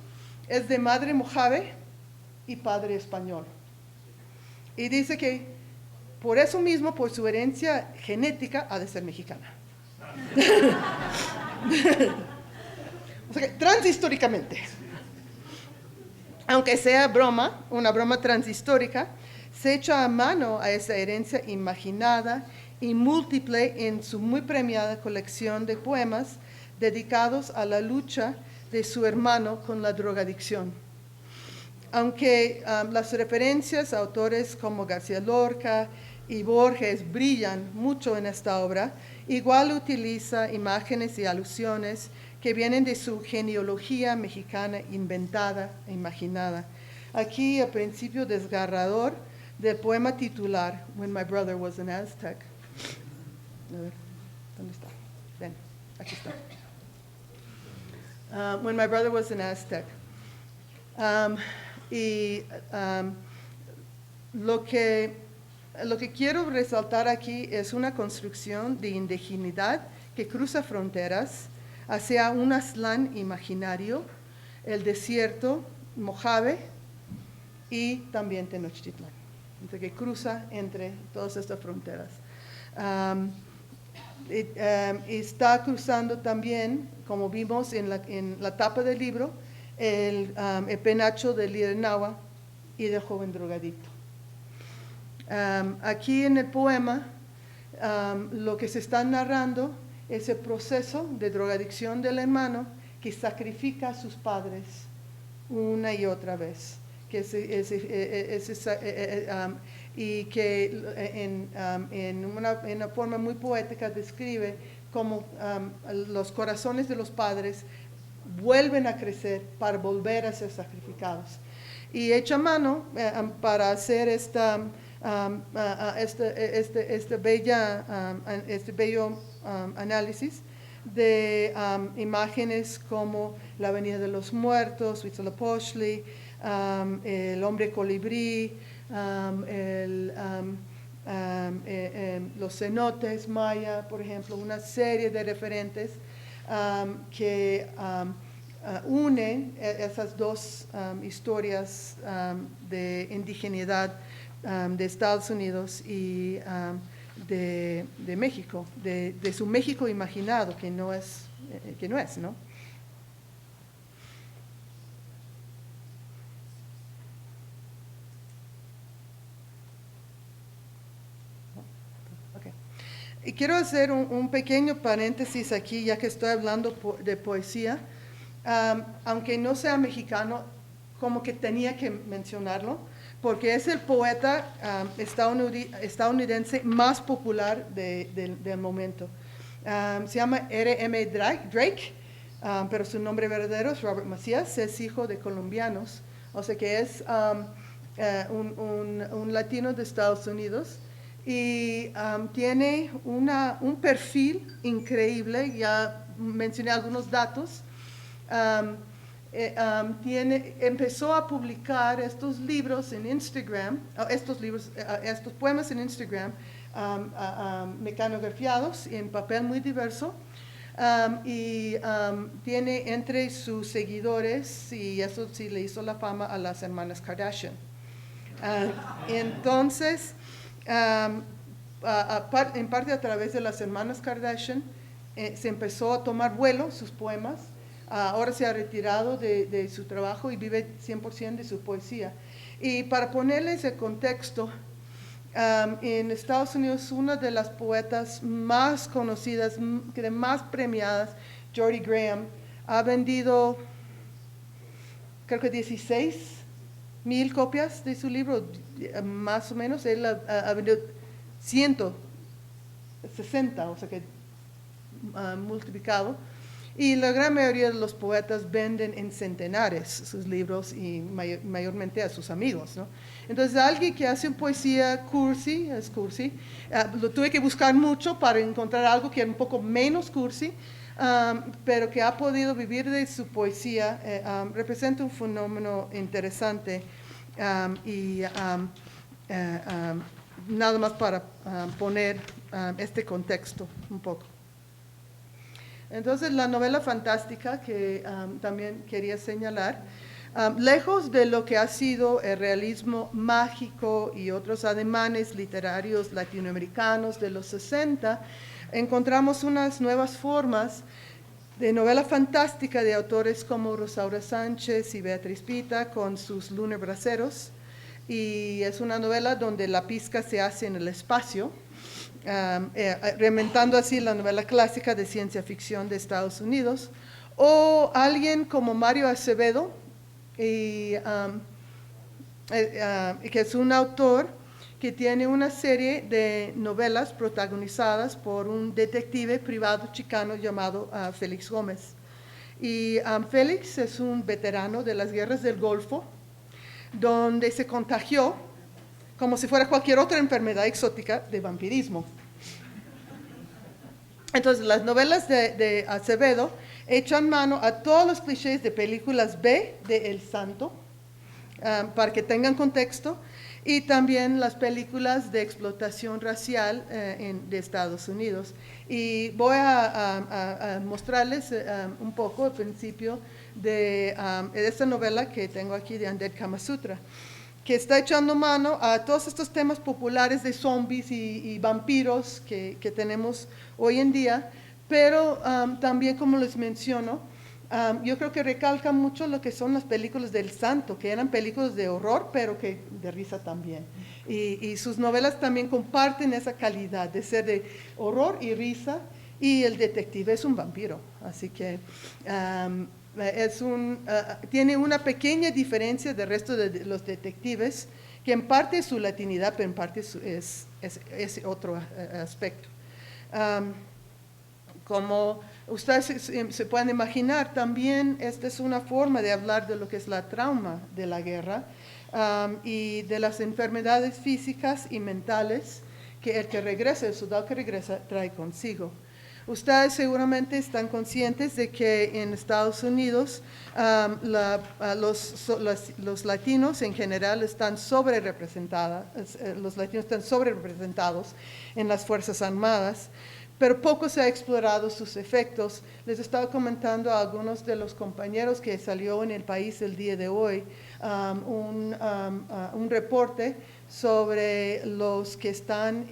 Es de madre mojave y padre español. Y dice que por eso mismo, por su herencia genética, ha de ser mexicana. O sea que transhistóricamente, aunque sea broma, una broma transhistórica, se echa a mano a esa herencia imaginada y múltiple en su muy premiada colección de poemas dedicados a la lucha de su hermano con la drogadicción. Aunque las referencias a autores como García Lorca y Borges brillan mucho en esta obra, igual utiliza imágenes y alusiones que vienen de su genealogía mexicana inventada e imaginada. Aquí, al principio desgarrador, del poema titular When My Brother Was an Aztec. A ver, ¿dónde está? Ven, aquí está. When My Brother Was an Aztec. Lo que quiero resaltar aquí es una construcción de indigeneidad que cruza fronteras hacia un Aztlán imaginario, el desierto Mojave y también Tenochtitlán, que cruza entre todas estas fronteras. Está cruzando también, como vimos en la tapa del libro, el penacho del líder náhuatl y del joven drogadicto. Aquí en el poema, lo que se está narrando es el proceso de drogadicción del hermano que sacrifica a sus padres una y otra vez. Y que en una forma muy poética describe cómo los corazones de los padres vuelven a crecer para volver a ser sacrificados. Y echa mano para hacer este bello análisis de imágenes como la Avenida de los Muertos, Huitzilopochtli, el hombre colibrí, los cenotes maya, por ejemplo, una serie de referentes que unen esas dos historias de indigeneidad de Estados Unidos y de México, de su México imaginado, que no es, ¿no? Y quiero hacer un pequeño paréntesis aquí, ya que estoy hablando de poesía. Aunque no sea mexicano, como que tenía que mencionarlo, porque es el poeta estadounidense más popular del momento. Se llama R.M. Drake, pero su nombre verdadero es Robert Macías, es hijo de colombianos, o sea que es un latino de Estados Unidos. Y tiene un perfil increíble, ya mencioné algunos datos. Empezó a publicar estos libros en Instagram, estos poemas en Instagram, mecanografiados en papel muy diverso. Y tiene entre sus seguidores, y eso sí le hizo la fama a las hermanas Kardashian. Entonces, en parte a través de las hermanas Kardashian, se empezó a tomar vuelo sus poemas. Ahora se ha retirado de su trabajo y vive 100% de su poesía. Y para ponerles el contexto, en Estados Unidos una de las poetas más conocidas, más premiadas, Geordie Graham, ha vendido creo que 16,000 copias de su libro, más o menos. Él ha vendido 160, o sea que multiplicado. Y la gran mayoría de los poetas venden en centenares sus libros y mayormente a sus amigos, ¿no? Entonces, alguien que hace poesía cursi, lo tuve que buscar mucho para encontrar algo que era un poco menos cursi, pero que ha podido vivir de su poesía, representa un fenómeno interesante. Nada más para poner este contexto un poco. Entonces, la novela fantástica que también quería señalar, lejos de lo que ha sido el realismo mágico y otros ademanes literarios latinoamericanos de los 60, encontramos unas nuevas formas de novela fantástica de autores como Rosaura Sánchez y Beatriz Pita con sus Lunar Braceros, y es una novela donde la pizca se hace en el espacio, reinventando así la novela clásica de ciencia ficción de Estados Unidos. O alguien como Mario Acevedo, que es un autor que tiene una serie de novelas protagonizadas por un detective privado chicano llamado Félix Gómez. Y Félix es un veterano de las guerras del Golfo, donde se contagió como si fuera cualquier otra enfermedad exótica de vampirismo. Entonces, las novelas de Acevedo echan mano a todos los clichés de películas B de El Santo, para que tengan contexto, y también las películas de explotación racial de Estados Unidos. Y voy a mostrarles un poco al principio de esta novela que tengo aquí de Undead Kama Sutra, que está echando mano a todos estos temas populares de zombies y vampiros que tenemos hoy en día, pero también, como les menciono, yo creo que recalca mucho lo que son las películas del Santo, que eran películas de horror, pero que de risa también. Y sus novelas también comparten esa calidad de ser de horror y risa, y el detective es un vampiro, así que tiene una pequeña diferencia del resto de los detectives, que en parte es su latinidad, pero en parte es otro aspecto. Como ustedes se pueden imaginar, también esta es una forma de hablar de lo que es la trauma de la guerra y de las enfermedades físicas y mentales que el soldado que regresa, trae consigo. Ustedes seguramente están conscientes de que en Estados Unidos los latinos en general están los latinos están sobrerepresentados en las Fuerzas Armadas, pero poco se ha explorado sus efectos. Les estaba comentando a algunos de los compañeros que salió en El País el día de hoy un reporte sobre los que están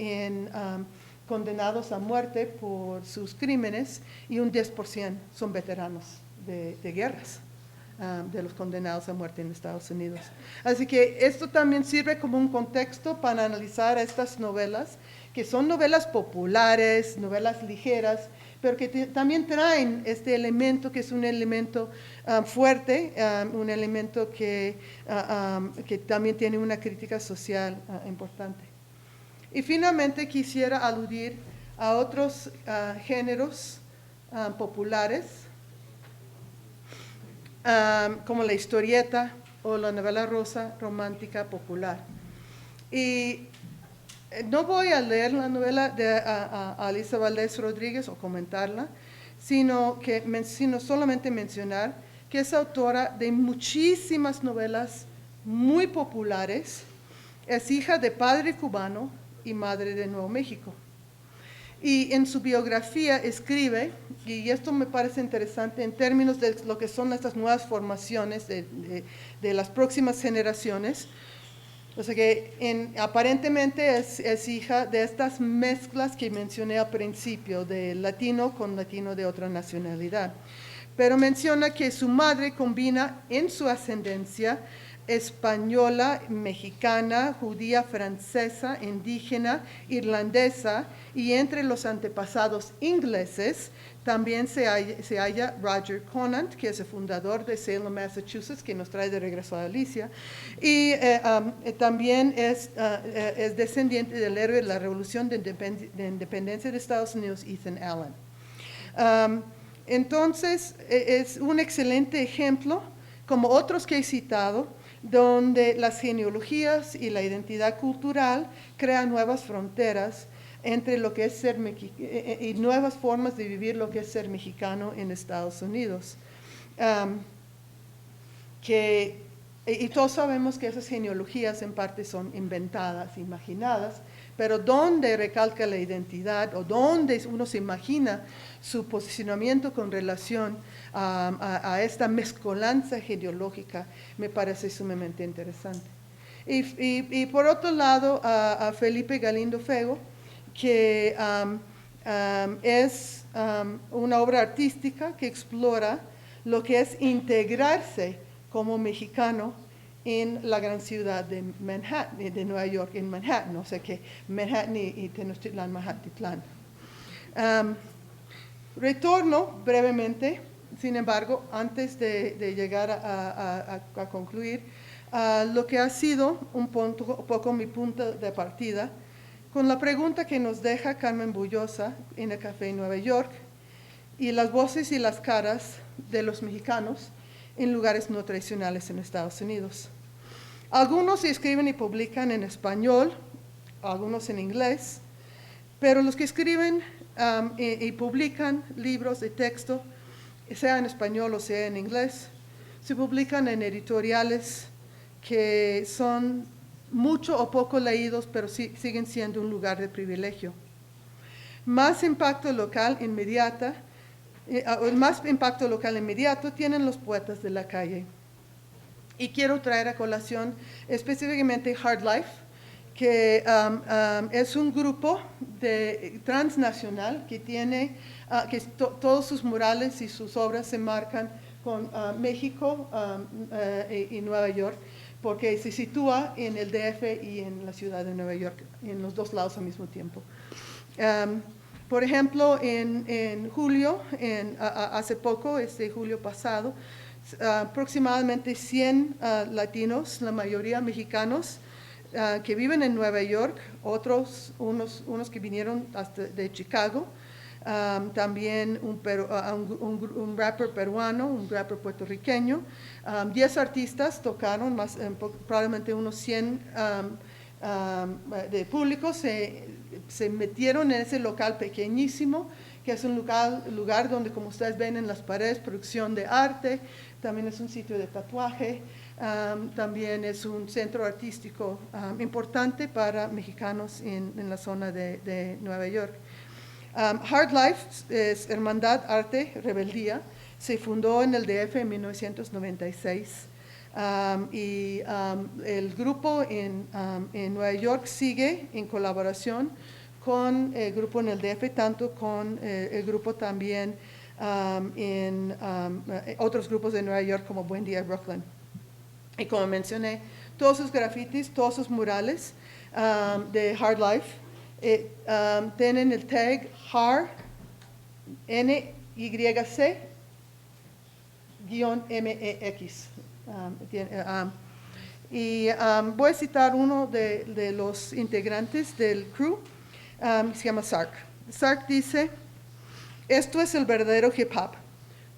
condenados a muerte por sus crímenes, y un 10% son veteranos de guerras, de los condenados a muerte en Estados Unidos. Así que esto también sirve como un contexto para analizar estas novelas, que son novelas populares, novelas ligeras, pero que también traen este elemento que es un elemento fuerte, un elemento que también tiene una crítica social importante. Y finalmente quisiera aludir a otros géneros populares, como la historieta o la novela rosa romántica popular. Y no voy a leer la novela de Alisa Valdés Rodríguez o comentarla, sino solamente mencionar que es autora de muchísimas novelas muy populares, es hija de padre cubano y madre de Nuevo México. Y en su biografía escribe, y esto me parece interesante en términos de lo que son estas nuevas formaciones de las próximas generaciones, o sea que aparentemente es hija de estas mezclas que mencioné al principio, de latino con latino de otra nacionalidad. Pero menciona que su madre combina en su ascendencia española, mexicana, judía, francesa, indígena, irlandesa, y entre los antepasados ingleses también se halla Roger Conant, que es el fundador de Salem, Massachusetts, que nos trae de regreso a Alicia, y también es descendiente del héroe de la Revolución de Independencia de Estados Unidos, Ethan Allen. Entonces, es un excelente ejemplo, como otros que he citado, donde las genealogías y la identidad cultural crean nuevas fronteras entre lo que es ser y nuevas formas de vivir lo que es ser mexicano en Estados Unidos. Y todos sabemos que esas genealogías en parte son inventadas, imaginadas, pero donde recalca la identidad o donde uno se imagina su posicionamiento con relación a esta mezcolanza genealógica, me parece sumamente interesante. Y por otro lado, a Felipe Galindo Fego, que es una obra artística que explora lo que es integrarse como mexicano en la gran ciudad de Manhattan, de Nueva York, en Manhattan, o sea que Manhattan y Tenochtitlán, Manhattan. Retorno brevemente, sin embargo, antes de llegar a concluir, lo que ha sido un poco mi punto de partida, con la pregunta que nos deja Carmen Bullosa en el Café en Nueva York, y las voces y las caras de los mexicanos en lugares no tradicionales en Estados Unidos. Algunos escriben y publican en español, algunos en inglés, pero los que escriben y publican libros de texto, sea en español o sea en inglés, se publican en editoriales que son mucho o poco leídos, pero siguen siendo un lugar de privilegio. Más impacto local inmediato tienen los poetas de la calle. Y quiero traer a colación específicamente Hard Life, que es un grupo transnacional que tiene, todos sus murales y sus obras se marcan con México y Nueva York, porque se sitúa en el DF y en la ciudad de Nueva York, en los dos lados al mismo tiempo. Por ejemplo, en julio, hace poco, julio pasado, aproximadamente 100 latinos, la mayoría mexicanos, que viven en Nueva York, unos que vinieron hasta de Chicago, también un rapper peruano, un rapper puertorriqueño, 10 artistas tocaron, probablemente unos 100 de público se metieron en ese local pequeñísimo, que es un lugar donde, como ustedes ven en las paredes, producción de arte, también es un sitio de tatuaje, también es un centro artístico importante para mexicanos en la zona de Nueva York. Hard Life es Hermandad Arte Rebeldía, se fundó en el DF en 1996 y el grupo en Nueva York sigue en colaboración con el grupo en el DF, tanto con el grupo también en otros grupos de Nueva York como Buen Día Brooklyn. Y como mencioné, todos sus grafitis, todos sus murales de Hard Life tienen el tag Hard NYC-MEX. Y voy a citar uno de los integrantes del crew, se llama Sark. Sark dice: esto es el verdadero hip hop.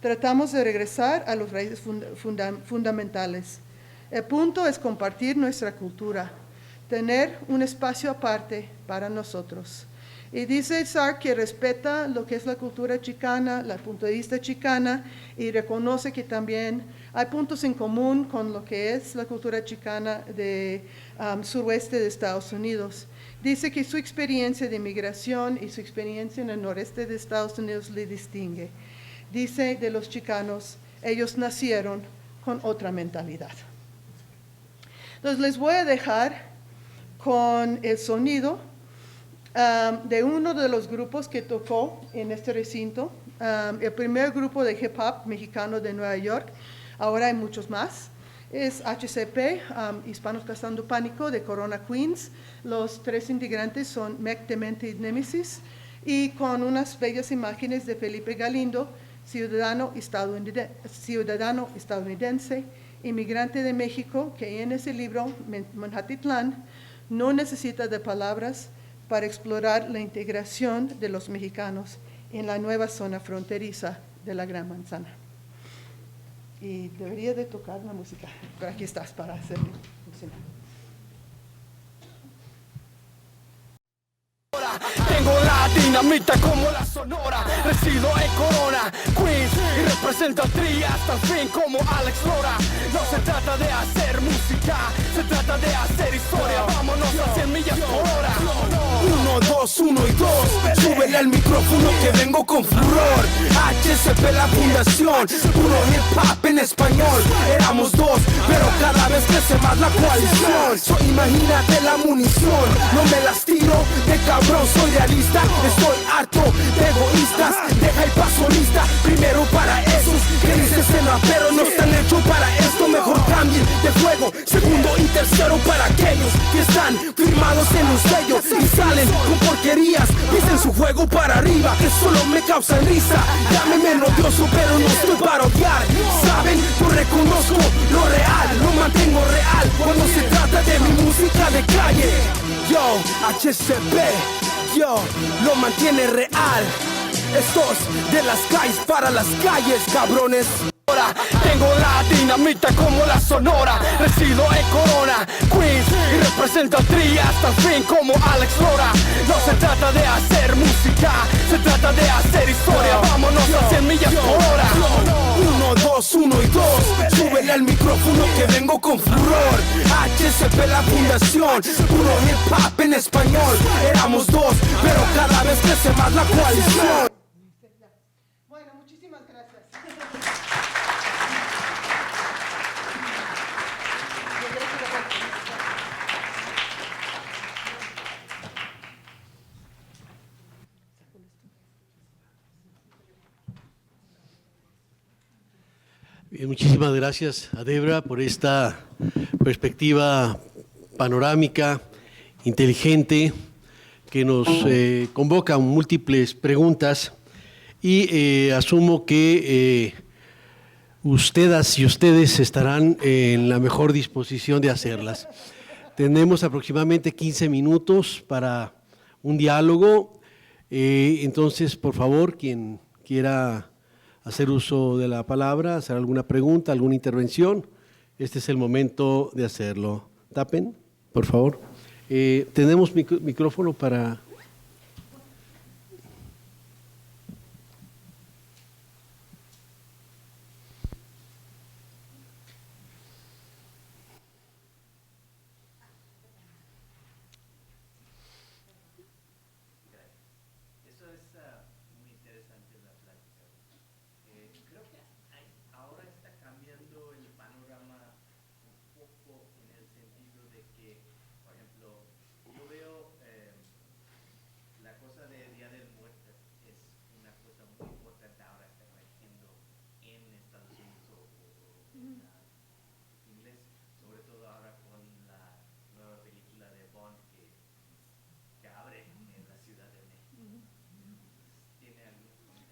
Tratamos de regresar a los raíces fundamentales. El punto es compartir nuestra cultura, tener un espacio aparte para nosotros. Y dice Sark que respeta lo que es la cultura chicana, el punto de vista chicana, y reconoce que también hay puntos en común con lo que es la cultura chicana del suroeste de Estados Unidos. Dice que su experiencia de inmigración y su experiencia en el noreste de Estados Unidos le distingue. Dice de los chicanos, ellos nacieron con otra mentalidad. Entonces les voy a dejar con el sonido de uno de los grupos que tocó en este recinto, el primer grupo de hip hop mexicano de Nueva York. Ahora hay muchos más. Es HCP, Hispanos Cazando Pánico, de Corona, Queens. Los 3 integrantes son Mec, Demente y Némesis, y con unas bellas imágenes de Felipe Galindo, ciudadano estadounidense, inmigrante de México, que en ese libro, Manhattan, no necesita de palabras para explorar la integración de los mexicanos en la nueva zona fronteriza de la Gran Manzana. Y debería de tocar la música, pero aquí estás para hacerlo funcionar. Tengo la dinamita como la Sonora, resido en Corona, Queens, y represento a Tri hasta el fin como Alex Lora. No se trata de hacer música, se trata de hacer historia. Vámonos a 100 millas por hora. 1, 2, 1 y 2, súbele al micrófono que vengo con furor. HCP la fundación, puro hip hop en español. Éramos 2, pero cada vez crece más la coalición. Imagínate la munición, no me las tiro de cabrón, soy realista. Estoy harto de egoístas, deja el paso lista. Primero para esos que dicen ser raperos, no están hechos para esto. Mejor cambien de juego. Segundo y tercero para aquellos que están firmados en un sello y salen con porquerías. Dicen su juego para arriba, que solo me causan risa. Llámeme odioso, pero no estoy para odiar. Saben, yo reconozco lo real, lo mantengo real cuando se trata de mi música de calle. Yo, HCP, yo, lo mantiene real. Estos de las calles para las calles, cabrones. sonora. Tengo la dinamita como la sonora. Resido en Corona, Queens, y represento a Tri hasta el fin como Alex Lora. No se trata de hacer música, se trata de hacer historia. Vámonos a 100 millas por hora. 1, 2, 1 y 2. Súbele al micrófono que vengo con furor. HCP la fundación, puro hip hop en español. Éramos dos, pero cada vez crece más la coalición. Bueno, muchísimas gracias. Bien, muchísimas gracias a Debra por esta perspectiva panorámica, inteligente, que nos convoca a múltiples preguntas y asumo que ustedes y ustedes estarán en la mejor disposición de hacerlas. Tenemos aproximadamente 15 minutos para un diálogo, entonces, por favor, quien quiera hacer uso de la palabra, hacer alguna pregunta, alguna intervención, este es el momento de hacerlo. Tapen, por favor. Tenemos micrófono para...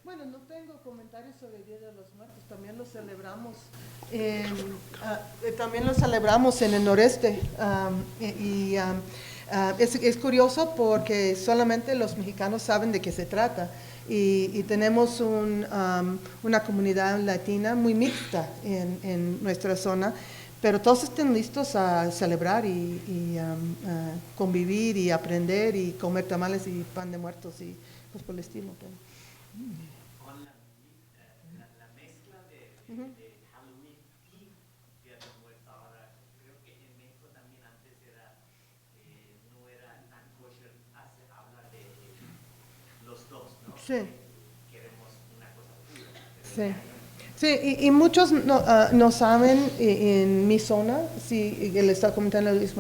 Bueno, no tengo comentarios sobre el Día de los Muertos, también lo celebramos en el noreste es curioso porque solamente los mexicanos saben de qué se trata y tenemos una comunidad latina muy mixta en nuestra zona, pero todos estén listos a celebrar y convivir y aprender y comer tamales y pan de muertos y pues por el estilo. Pero. La mezcla de Halloween y Día de Muertos ahora, creo que en México también antes no era tan kosher hablar de los dos, ¿no? Sí. Queremos una cosa pura. Sí. Sí, y muchos no saben en mi zona, sí, le estaba comentando a Luis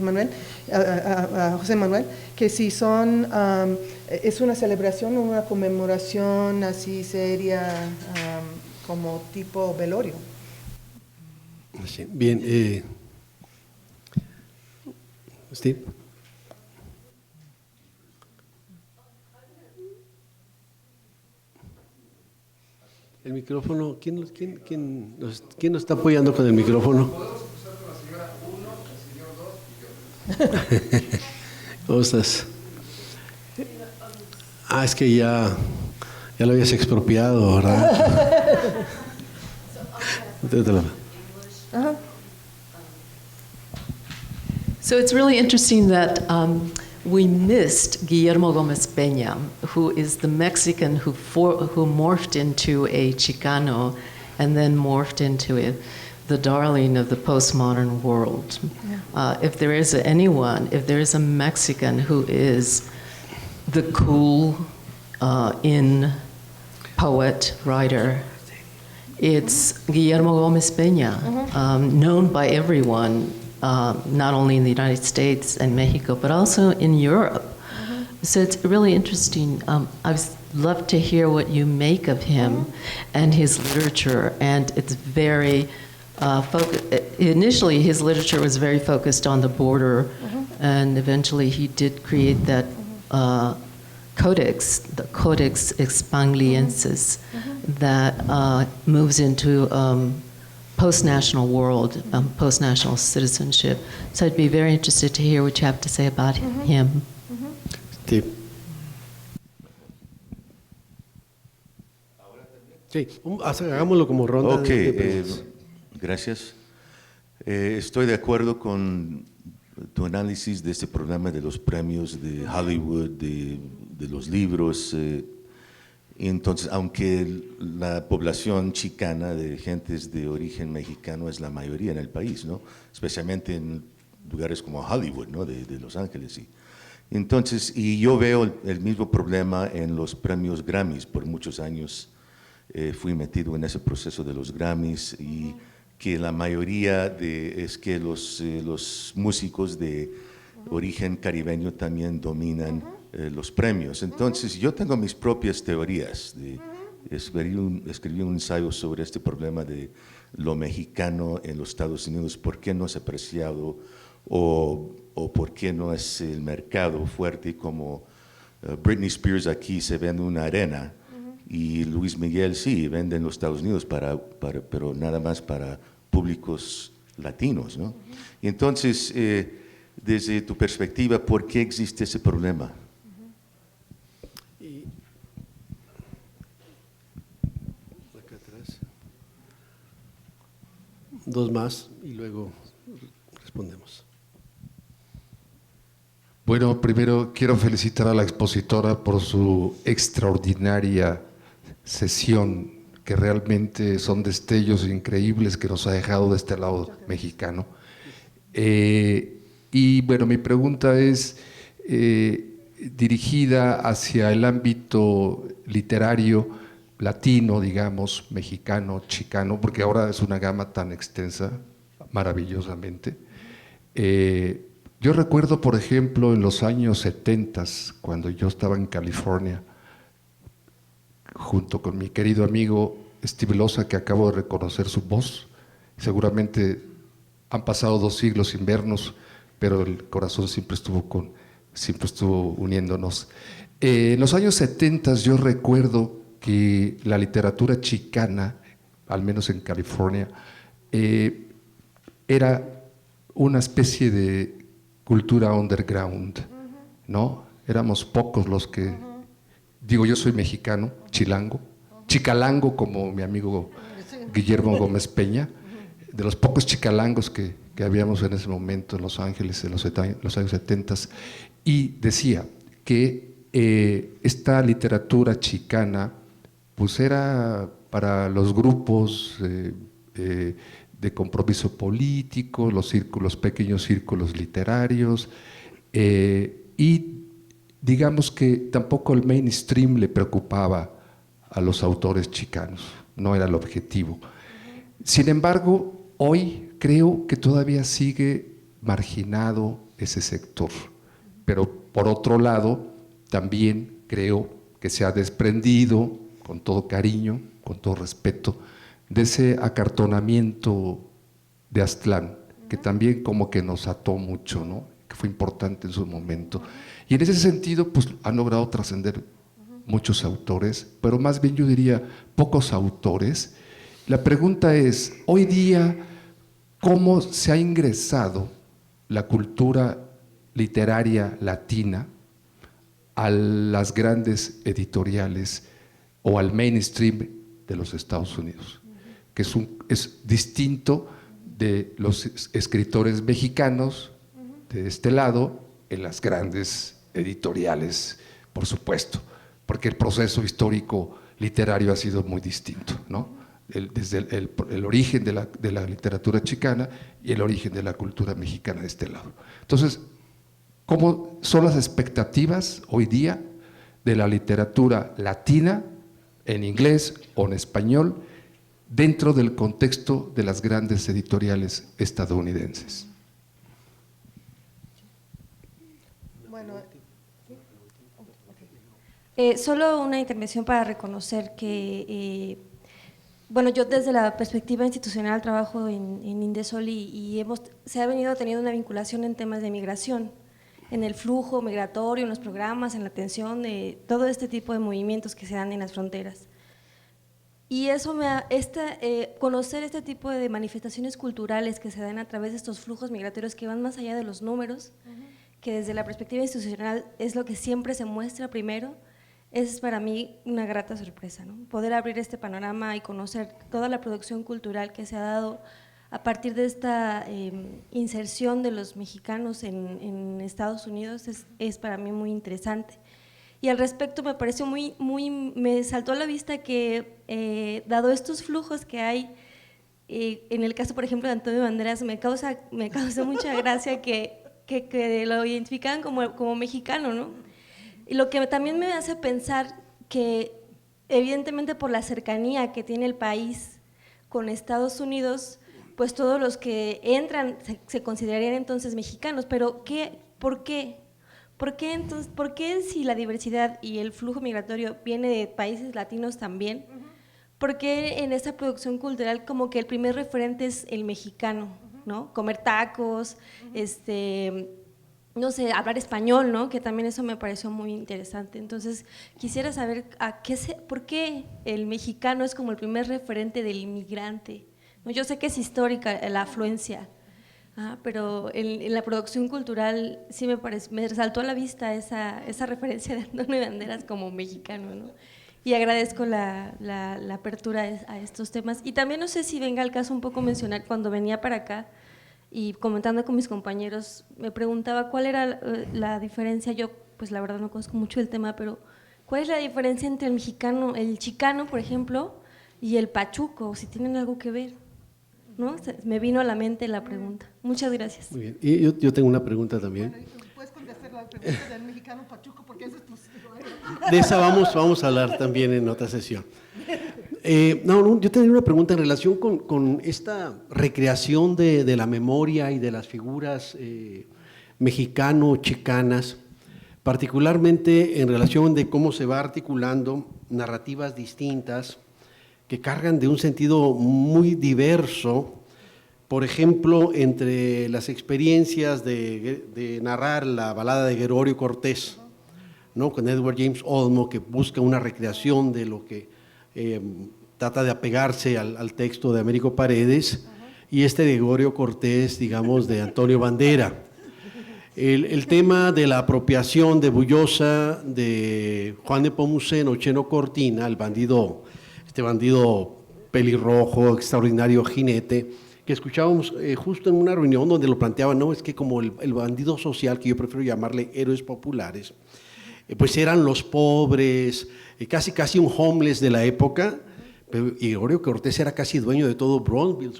Manuel, a José Manuel, que si son, es una celebración, una conmemoración así seria, como tipo velorio. Sí, bien, Steve. El micrófono, ¿quién nos está apoyando con el micrófono? Podemos empezar con la señora 1, el señor 2 y yo. ¿Cómo estás? Es que ya lo habías expropiado, ¿verdad? So it's really interesting that we missed Guillermo Gómez Peña, who is the Mexican who morphed into a Chicano and then morphed into the darling of the postmodern world. Yeah. If there is if there is a Mexican who is the cool in poet, writer, it's Guillermo Gómez Peña, known by everyone, not only in the United States and Mexico, but also in Europe. So it's really interesting. I'd love to hear what you make of him and his literature. And it's very initially his literature was very focused on the border, and eventually he did create that codex, the Codex Spangliensis, that moves into post-national world, post-national citizenship. So I'd be very interested to hear what you have to say about him. Steve. Sí, hagámoslo como ronda Ok, de preguntas. gracias. Estoy de acuerdo con tu análisis de este problema de los premios de Hollywood, de los libros. Entonces, aunque la población chicana de gentes de origen mexicano es la mayoría en el país, ¿no? Especialmente en lugares como Hollywood, ¿no? de Los Ángeles. Entonces, y yo veo el mismo problema en los premios Grammys. Por muchos años fui metido en ese proceso de los Grammys y que la mayoría es que los músicos de origen caribeño también dominan los premios. Entonces, yo tengo mis propias teorías. Escribí un ensayo sobre este problema de lo mexicano en los Estados Unidos, por qué no es apreciado o por qué no es el mercado fuerte, como Britney Spears aquí se vende una arena y Luis Miguel sí vende en los Estados Unidos, pero nada más para públicos latinos, ¿no? Y entonces, desde tu perspectiva, ¿por qué existe ese problema? Acá atrás. Dos más y luego respondemos. Bueno, primero quiero felicitar a la expositora por su extraordinaria sesión, que realmente son destellos increíbles que nos ha dejado de este lado mexicano. Y bueno, mi pregunta es dirigida hacia el ámbito literario latino, digamos, mexicano, chicano, porque ahora es una gama tan extensa, maravillosamente. Yo recuerdo, por ejemplo, en los años 70, cuando yo estaba en California, junto con mi querido amigo Steve Loza, que acabo de reconocer su voz. Seguramente han pasado 2 siglos sin vernos, pero el corazón siempre estuvo uniéndonos. En los años 70 yo recuerdo que la literatura chicana, al menos en California, era una especie de cultura underground, ¿no? Éramos pocos los que, digo, yo soy mexicano, chicalango como mi amigo Guillermo Gómez Peña, de los pocos chicalangos que habíamos en ese momento en Los Ángeles en los años 70, y decía que esta literatura chicana pues era para los grupos de compromiso político, los pequeños círculos literarios, y digamos que tampoco el mainstream le preocupaba a los autores chicanos, no era el objetivo. Sin embargo, hoy creo que todavía sigue marginado ese sector, pero por otro lado, también creo que se ha desprendido, con todo cariño, con todo respeto, de ese acartonamiento de Aztlán, que también como que nos ató mucho, ¿no? Que fue importante en su momento. Y en ese sentido, pues han logrado trascender muchos autores, pero más bien yo diría pocos autores. La pregunta es, hoy día, ¿cómo se ha ingresado la cultura literaria latina a las grandes editoriales o al mainstream de los Estados Unidos? Que es distinto de los escritores mexicanos de este lado en las grandes editoriales, por supuesto, porque el proceso histórico literario ha sido muy distinto, ¿no? Desde el origen de la literatura chicana y el origen de la cultura mexicana de este lado. Entonces, ¿cómo son las expectativas hoy día de la literatura latina en inglés o en español dentro del contexto de las grandes editoriales estadounidenses? Bueno, solo una intervención para reconocer que, bueno, yo desde la perspectiva institucional trabajo en Indesol y se ha venido teniendo una vinculación en temas de migración, en el flujo migratorio, en los programas, en la atención de todo este tipo de movimientos que se dan en las fronteras. Y eso conocer este tipo de manifestaciones culturales que se dan a través de estos flujos migratorios que van más allá de los números, que desde la perspectiva institucional es lo que siempre se muestra primero, es para mí una grata sorpresa, ¿no? Poder abrir este panorama y conocer toda la producción cultural que se ha dado a partir de esta inserción de los mexicanos en Estados Unidos es para mí muy interesante. Y al respecto me pareció me saltó a la vista que dado estos flujos que hay, en el caso por ejemplo de Antonio Banderas, me causó mucha gracia que lo identificaban como mexicano, ¿no? Y lo que también me hace pensar que evidentemente por la cercanía que tiene el país con Estados Unidos, pues todos los que entran se considerarían entonces mexicanos, pero ¿por qué? ¿Por qué si la diversidad y el flujo migratorio viene de países latinos también? ¿Por qué en esta producción cultural como que el primer referente es el mexicano, ¿no? Comer tacos, no sé, hablar español, ¿no? Que también eso me pareció muy interesante. Entonces, quisiera saber por qué el mexicano es como el primer referente del inmigrante. ¿No? Yo sé que es histórica la afluencia, pero en la producción cultural sí me resaltó a la vista esa referencia de Antonio Banderas como mexicano, ¿no? Y agradezco la apertura a estos temas. Y también no sé si venga al caso un poco mencionar, cuando venía para acá y comentando con mis compañeros, me preguntaba cuál era la diferencia. Yo pues la verdad no conozco mucho el tema, pero ¿cuál es la diferencia entre el mexicano, el chicano, por ejemplo, y el pachuco? Si tienen algo que ver, ¿no? Me vino a la mente la pregunta. Muchas gracias. Muy bien. Y yo tengo una pregunta también. Bueno, puedes contestar la pregunta del mexicano pachuco, porque ese es tu… De esa vamos a hablar también en otra sesión. Yo tenía una pregunta en relación con esta recreación de la memoria y de las figuras mexicano-chicanas, particularmente en relación de cómo se va articulando narrativas distintas que cargan de un sentido muy diverso. Por ejemplo, entre las experiencias de narrar la balada de Gregorio Cortés, ¿no? Con Edward James Olmo, que busca una recreación de lo que trata de apegarse al texto de Américo Paredes, y de Gregorio Cortés, digamos, de Antonio Bandera. El tema de la apropiación de Bullosa de Juan Nepomuceno Cheno Cortina, este bandido pelirrojo, extraordinario jinete, que escuchábamos justo en una reunión donde lo planteaban, no, es que como el bandido social, que yo prefiero llamarle héroes populares, pues eran los pobres, casi un homeless de la época, y Gregorio Cortés era casi dueño de todo Bronzeville,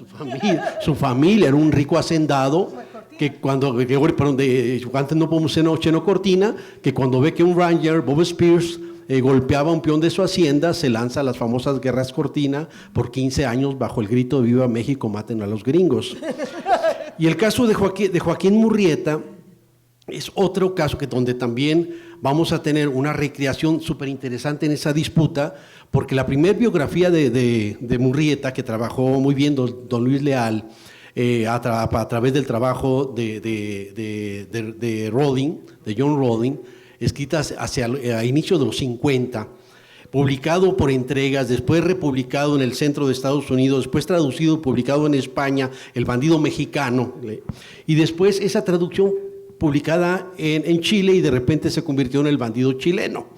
su familia era un rico hacendado, que cuando antes no podemos ser Cheno Cortina, que cuando ve que un ranger, Bob Spears, golpeaba a un peón de su hacienda, se lanza a las famosas guerras Cortina por 15 años bajo el grito de Viva México, maten a los gringos. Y el caso de Joaquín Murrieta es otro caso donde también vamos a tener una recreación súper interesante en esa disputa, porque la primera biografía de Murrieta, que trabajó muy bien don Luis Leal, a través del trabajo de Rowling, de John Rowling, escrita a inicios de los 50, publicado por entregas, después republicado en el centro de Estados Unidos, después traducido y publicado en España, El bandido mexicano, y después esa traducción publicada en Chile, y de repente se convirtió en El bandido chileno.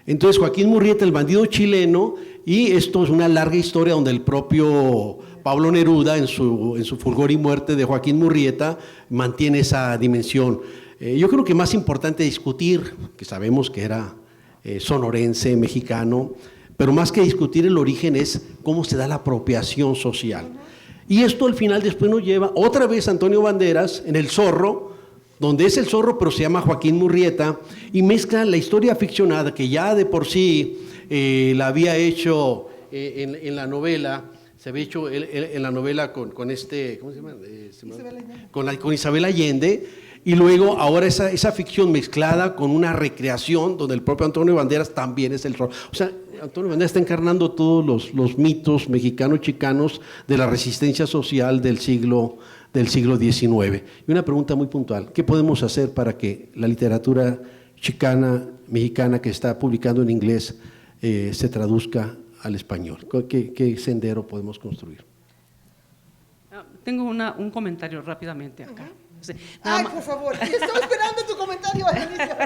Entonces Joaquín Murrieta, el bandido chileno, y esto es una larga historia donde el propio Pablo Neruda, en su Fulgor y muerte de Joaquín Murrieta, mantiene esa dimensión. Yo creo que más importante discutir, que sabemos que era sonorense, mexicano, pero más que discutir el origen es cómo se da la apropiación social. Y esto al final después nos lleva otra vez a Antonio Banderas en El Zorro, donde es el zorro pero se llama Joaquín Murrieta, y mezcla la historia ficcionada que ya de por sí la había hecho en la novela, se había hecho en la novela con ¿cómo se llama? Con Isabel Allende, y luego ahora esa ficción mezclada con una recreación donde el propio Antonio Banderas también es el zorro. O sea, Antonio Banderas está encarnando todos los mitos mexicanos chicanos de la resistencia social del siglo XIX. Y una pregunta muy puntual: ¿qué podemos hacer para que la literatura chicana, mexicana, que está publicando en inglés, se traduzca al español? ¿Qué sendero podemos construir? Tengo un comentario rápidamente acá. Sí, nada Ay, más- por favor, estoy esperando tu comentario al inicio.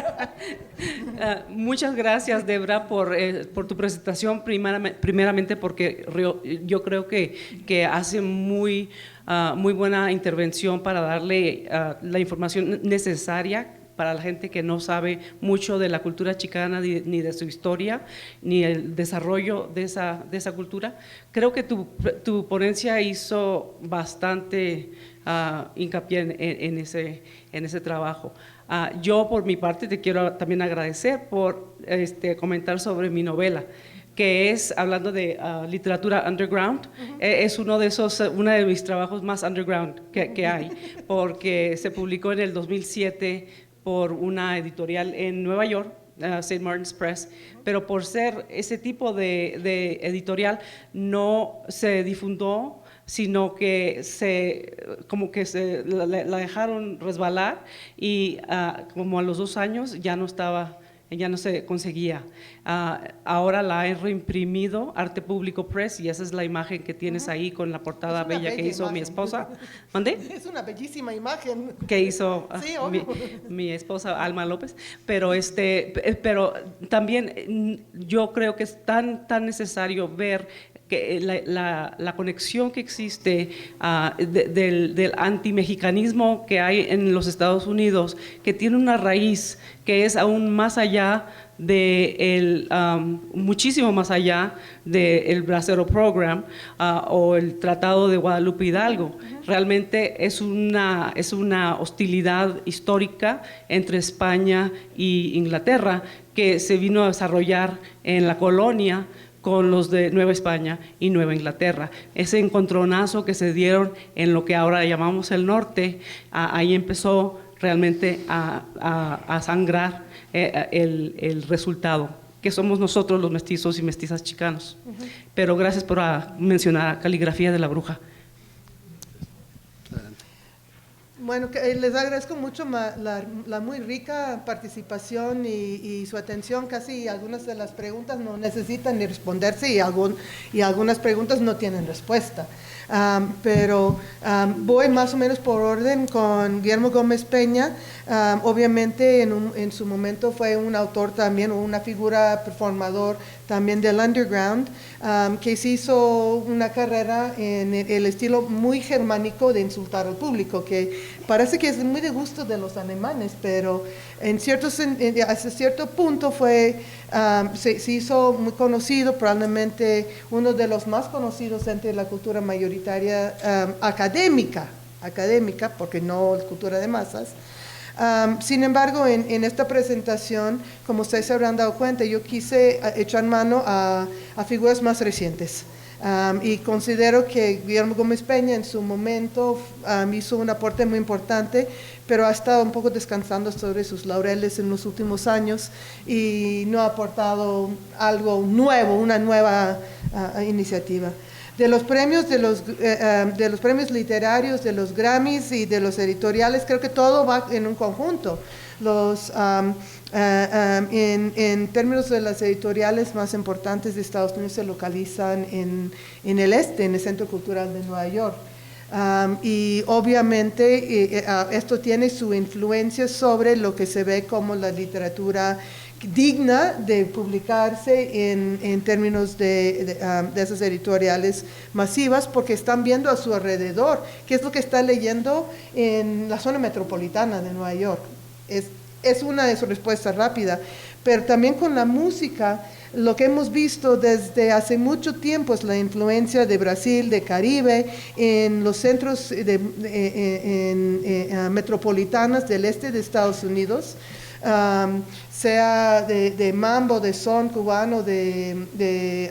Muchas gracias, Debra, por tu presentación, primeramente porque yo creo que hace muy buena intervención para darle la información necesaria para la gente que no sabe mucho de la cultura chicana, ni de su historia, ni el desarrollo de esa cultura. Creo que tu ponencia hizo bastante hincapié en ese trabajo. Yo, por mi parte, te quiero también agradecer por comentar sobre mi novela, que es, hablando de literatura underground, es uno de mis trabajos más underground que hay, porque se publicó en el 2007 por una editorial en Nueva York, St. Martin's Press, pero por ser ese tipo de editorial no se difundió, sino que la dejaron resbalar y como a los 2 años ya no se conseguía. Ahora la he reimprimido Arte Público Press y esa es la imagen que tienes ahí con la portada bella que hizo mi esposa. ¿Dónde? Es una bellísima imagen. Que hizo Sí, obvio. mi esposa Alma López, pero también yo creo que es tan necesario ver que la conexión que existe del antimexicanismo que hay en los Estados Unidos, que tiene una raíz que es aún más allá muchísimo más allá del Bracero Program o el Tratado de Guadalupe Hidalgo. Realmente es una hostilidad histórica entre España e Inglaterra que se vino a desarrollar en la colonia con los de Nueva España y Nueva Inglaterra. Ese encontronazo que se dieron en lo que ahora llamamos el norte, ahí empezó realmente a sangrar el resultado, que somos nosotros los mestizos y mestizas chicanos. Pero gracias por mencionar Caligrafía de la Bruja. Bueno, les agradezco mucho la muy rica participación y su atención. Casi algunas de las preguntas no necesitan ni responderse y algunas preguntas no tienen respuesta. Pero voy más o menos por orden con Guillermo Gómez Peña. Obviamente en su momento fue un autor también, una figura performador también del underground, que se hizo una carrera en el estilo muy germánico de insultar al público, que parece que es muy de gusto de los alemanes, pero hasta cierto punto se hizo muy conocido, probablemente uno de los más conocidos entre la cultura mayoritaria académica, porque no es cultura de masas. Sin embargo, en esta presentación, como ustedes se habrán dado cuenta, yo quise echar mano a figuras más recientes. Y considero que Guillermo Gómez Peña en su momento hizo un aporte muy importante, pero ha estado un poco descansando sobre sus laureles en los últimos años y no ha aportado algo nuevo, una nueva iniciativa. De los premios literarios, de los Grammys y de los editoriales, creo que todo va en un conjunto. En términos de las editoriales más importantes de Estados Unidos se localizan en el este, en el Centro Cultural de Nueva York. Y obviamente esto tiene su influencia sobre lo que se ve como la literatura digna de publicarse en términos de esas editoriales masivas, porque están viendo a su alrededor qué es lo que está leyendo en la zona metropolitana de Nueva York. Es una de sus respuestas rápidas, pero también con la música. Lo que hemos visto desde hace mucho tiempo es la influencia de Brasil, de Caribe, en los centros metropolitanos del este de Estados Unidos, sea de mambo, de son cubano, de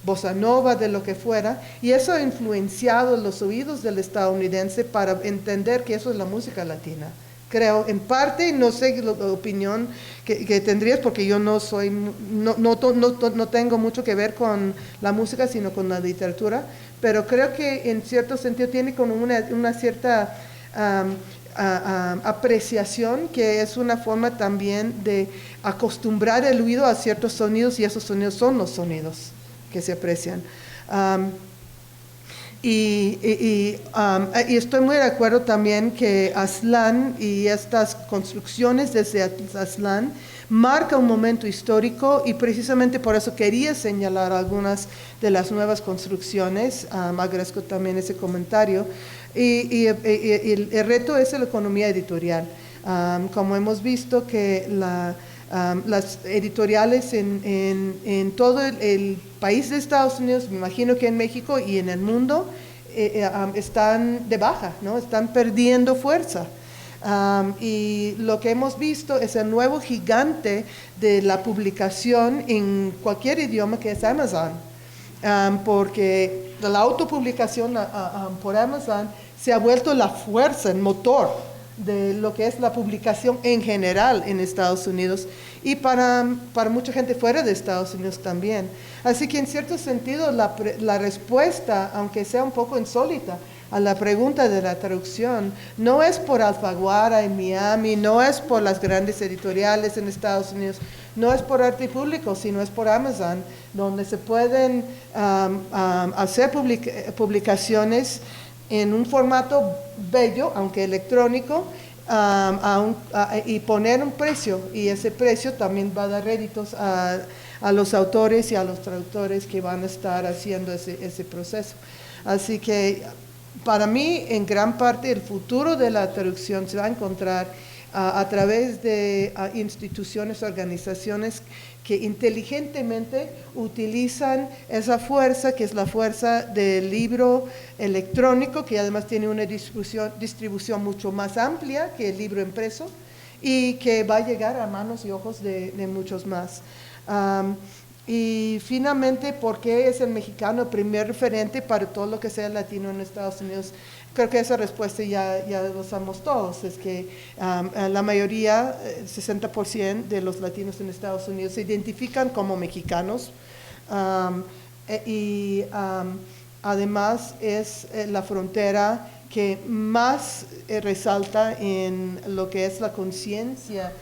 bossa nova, de lo que fuera, y eso ha influenciado los oídos del estadounidense para entender que eso es la música latina. Creo, en parte, no sé la opinión que tendrías, porque yo no tengo mucho que ver con la música, sino con la literatura, pero creo que en cierto sentido tiene como una cierta apreciación, que es una forma también de acostumbrar el oído a ciertos sonidos, y esos sonidos son los sonidos que se aprecian. Y estoy muy de acuerdo también que Aztlán y estas construcciones desde Aztlán marca un momento histórico, y precisamente por eso quería señalar algunas de las nuevas construcciones. Agradezco también ese comentario. Y el reto es la economía editorial. Como hemos visto que las editoriales en todo el país de Estados Unidos, me imagino que en México y en el mundo, están de baja, ¿no? Están perdiendo fuerza. Y lo que hemos visto es el nuevo gigante de la publicación en cualquier idioma, que es Amazon. Porque la autopublicación por Amazon se ha vuelto la fuerza, el motor de lo que es la publicación en general en Estados Unidos, y para mucha gente fuera de Estados Unidos también. Así que en cierto sentido la respuesta, aunque sea un poco insólita, a la pregunta de la traducción, no es por Alfaguara en Miami, no es por las grandes editoriales en Estados Unidos, no es por Arte Público, sino es por Amazon, donde se pueden hacer publicaciones en un formato bello, aunque electrónico, y poner un precio, y ese precio también va a dar réditos a los autores y a los traductores que van a estar haciendo ese proceso. Así que para mí, en gran parte, el futuro de la traducción se va a encontrar a través de instituciones, organizaciones que inteligentemente utilizan esa fuerza, que es la fuerza del libro electrónico, que además tiene una distribución mucho más amplia que el libro impreso, y que va a llegar a manos y ojos de muchos más. Y finalmente, ¿por qué es el mexicano el primer referente para todo lo que sea latino en Estados Unidos? Creo que esa respuesta ya lo sabemos todos, es que la mayoría, 60% de los latinos en Estados Unidos se identifican como mexicanos, y además es la frontera que más resalta en lo que es la conciencia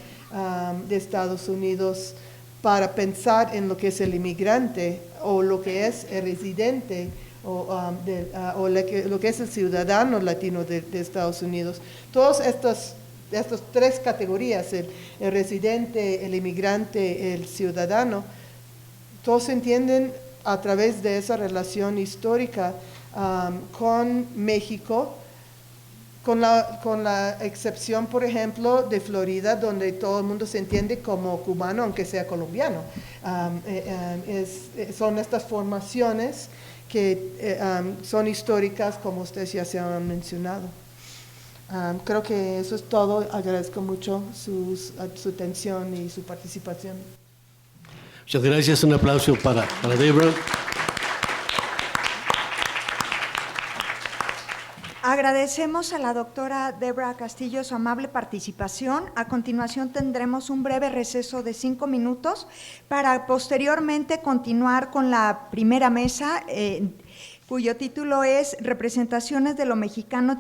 de Estados Unidos para pensar en lo que es el inmigrante, o lo que es el residente, o lo que es el ciudadano latino de Estados Unidos. Todas estas tres categorías, el residente, el inmigrante, el ciudadano, todos se entienden a través de esa relación histórica con México, con la excepción, por ejemplo, de Florida, donde todo el mundo se entiende como cubano, aunque sea colombiano. Son estas formaciones que son históricas, como ustedes ya se han mencionado. Creo que eso es todo. Agradezco mucho su atención y su participación. Muchas gracias. Un aplauso para Debra. Agradecemos a la doctora Debra Castillo su amable participación. A continuación tendremos un breve receso de 5 minutos para posteriormente continuar con la primera mesa, cuyo título es Representaciones de lo Mexicano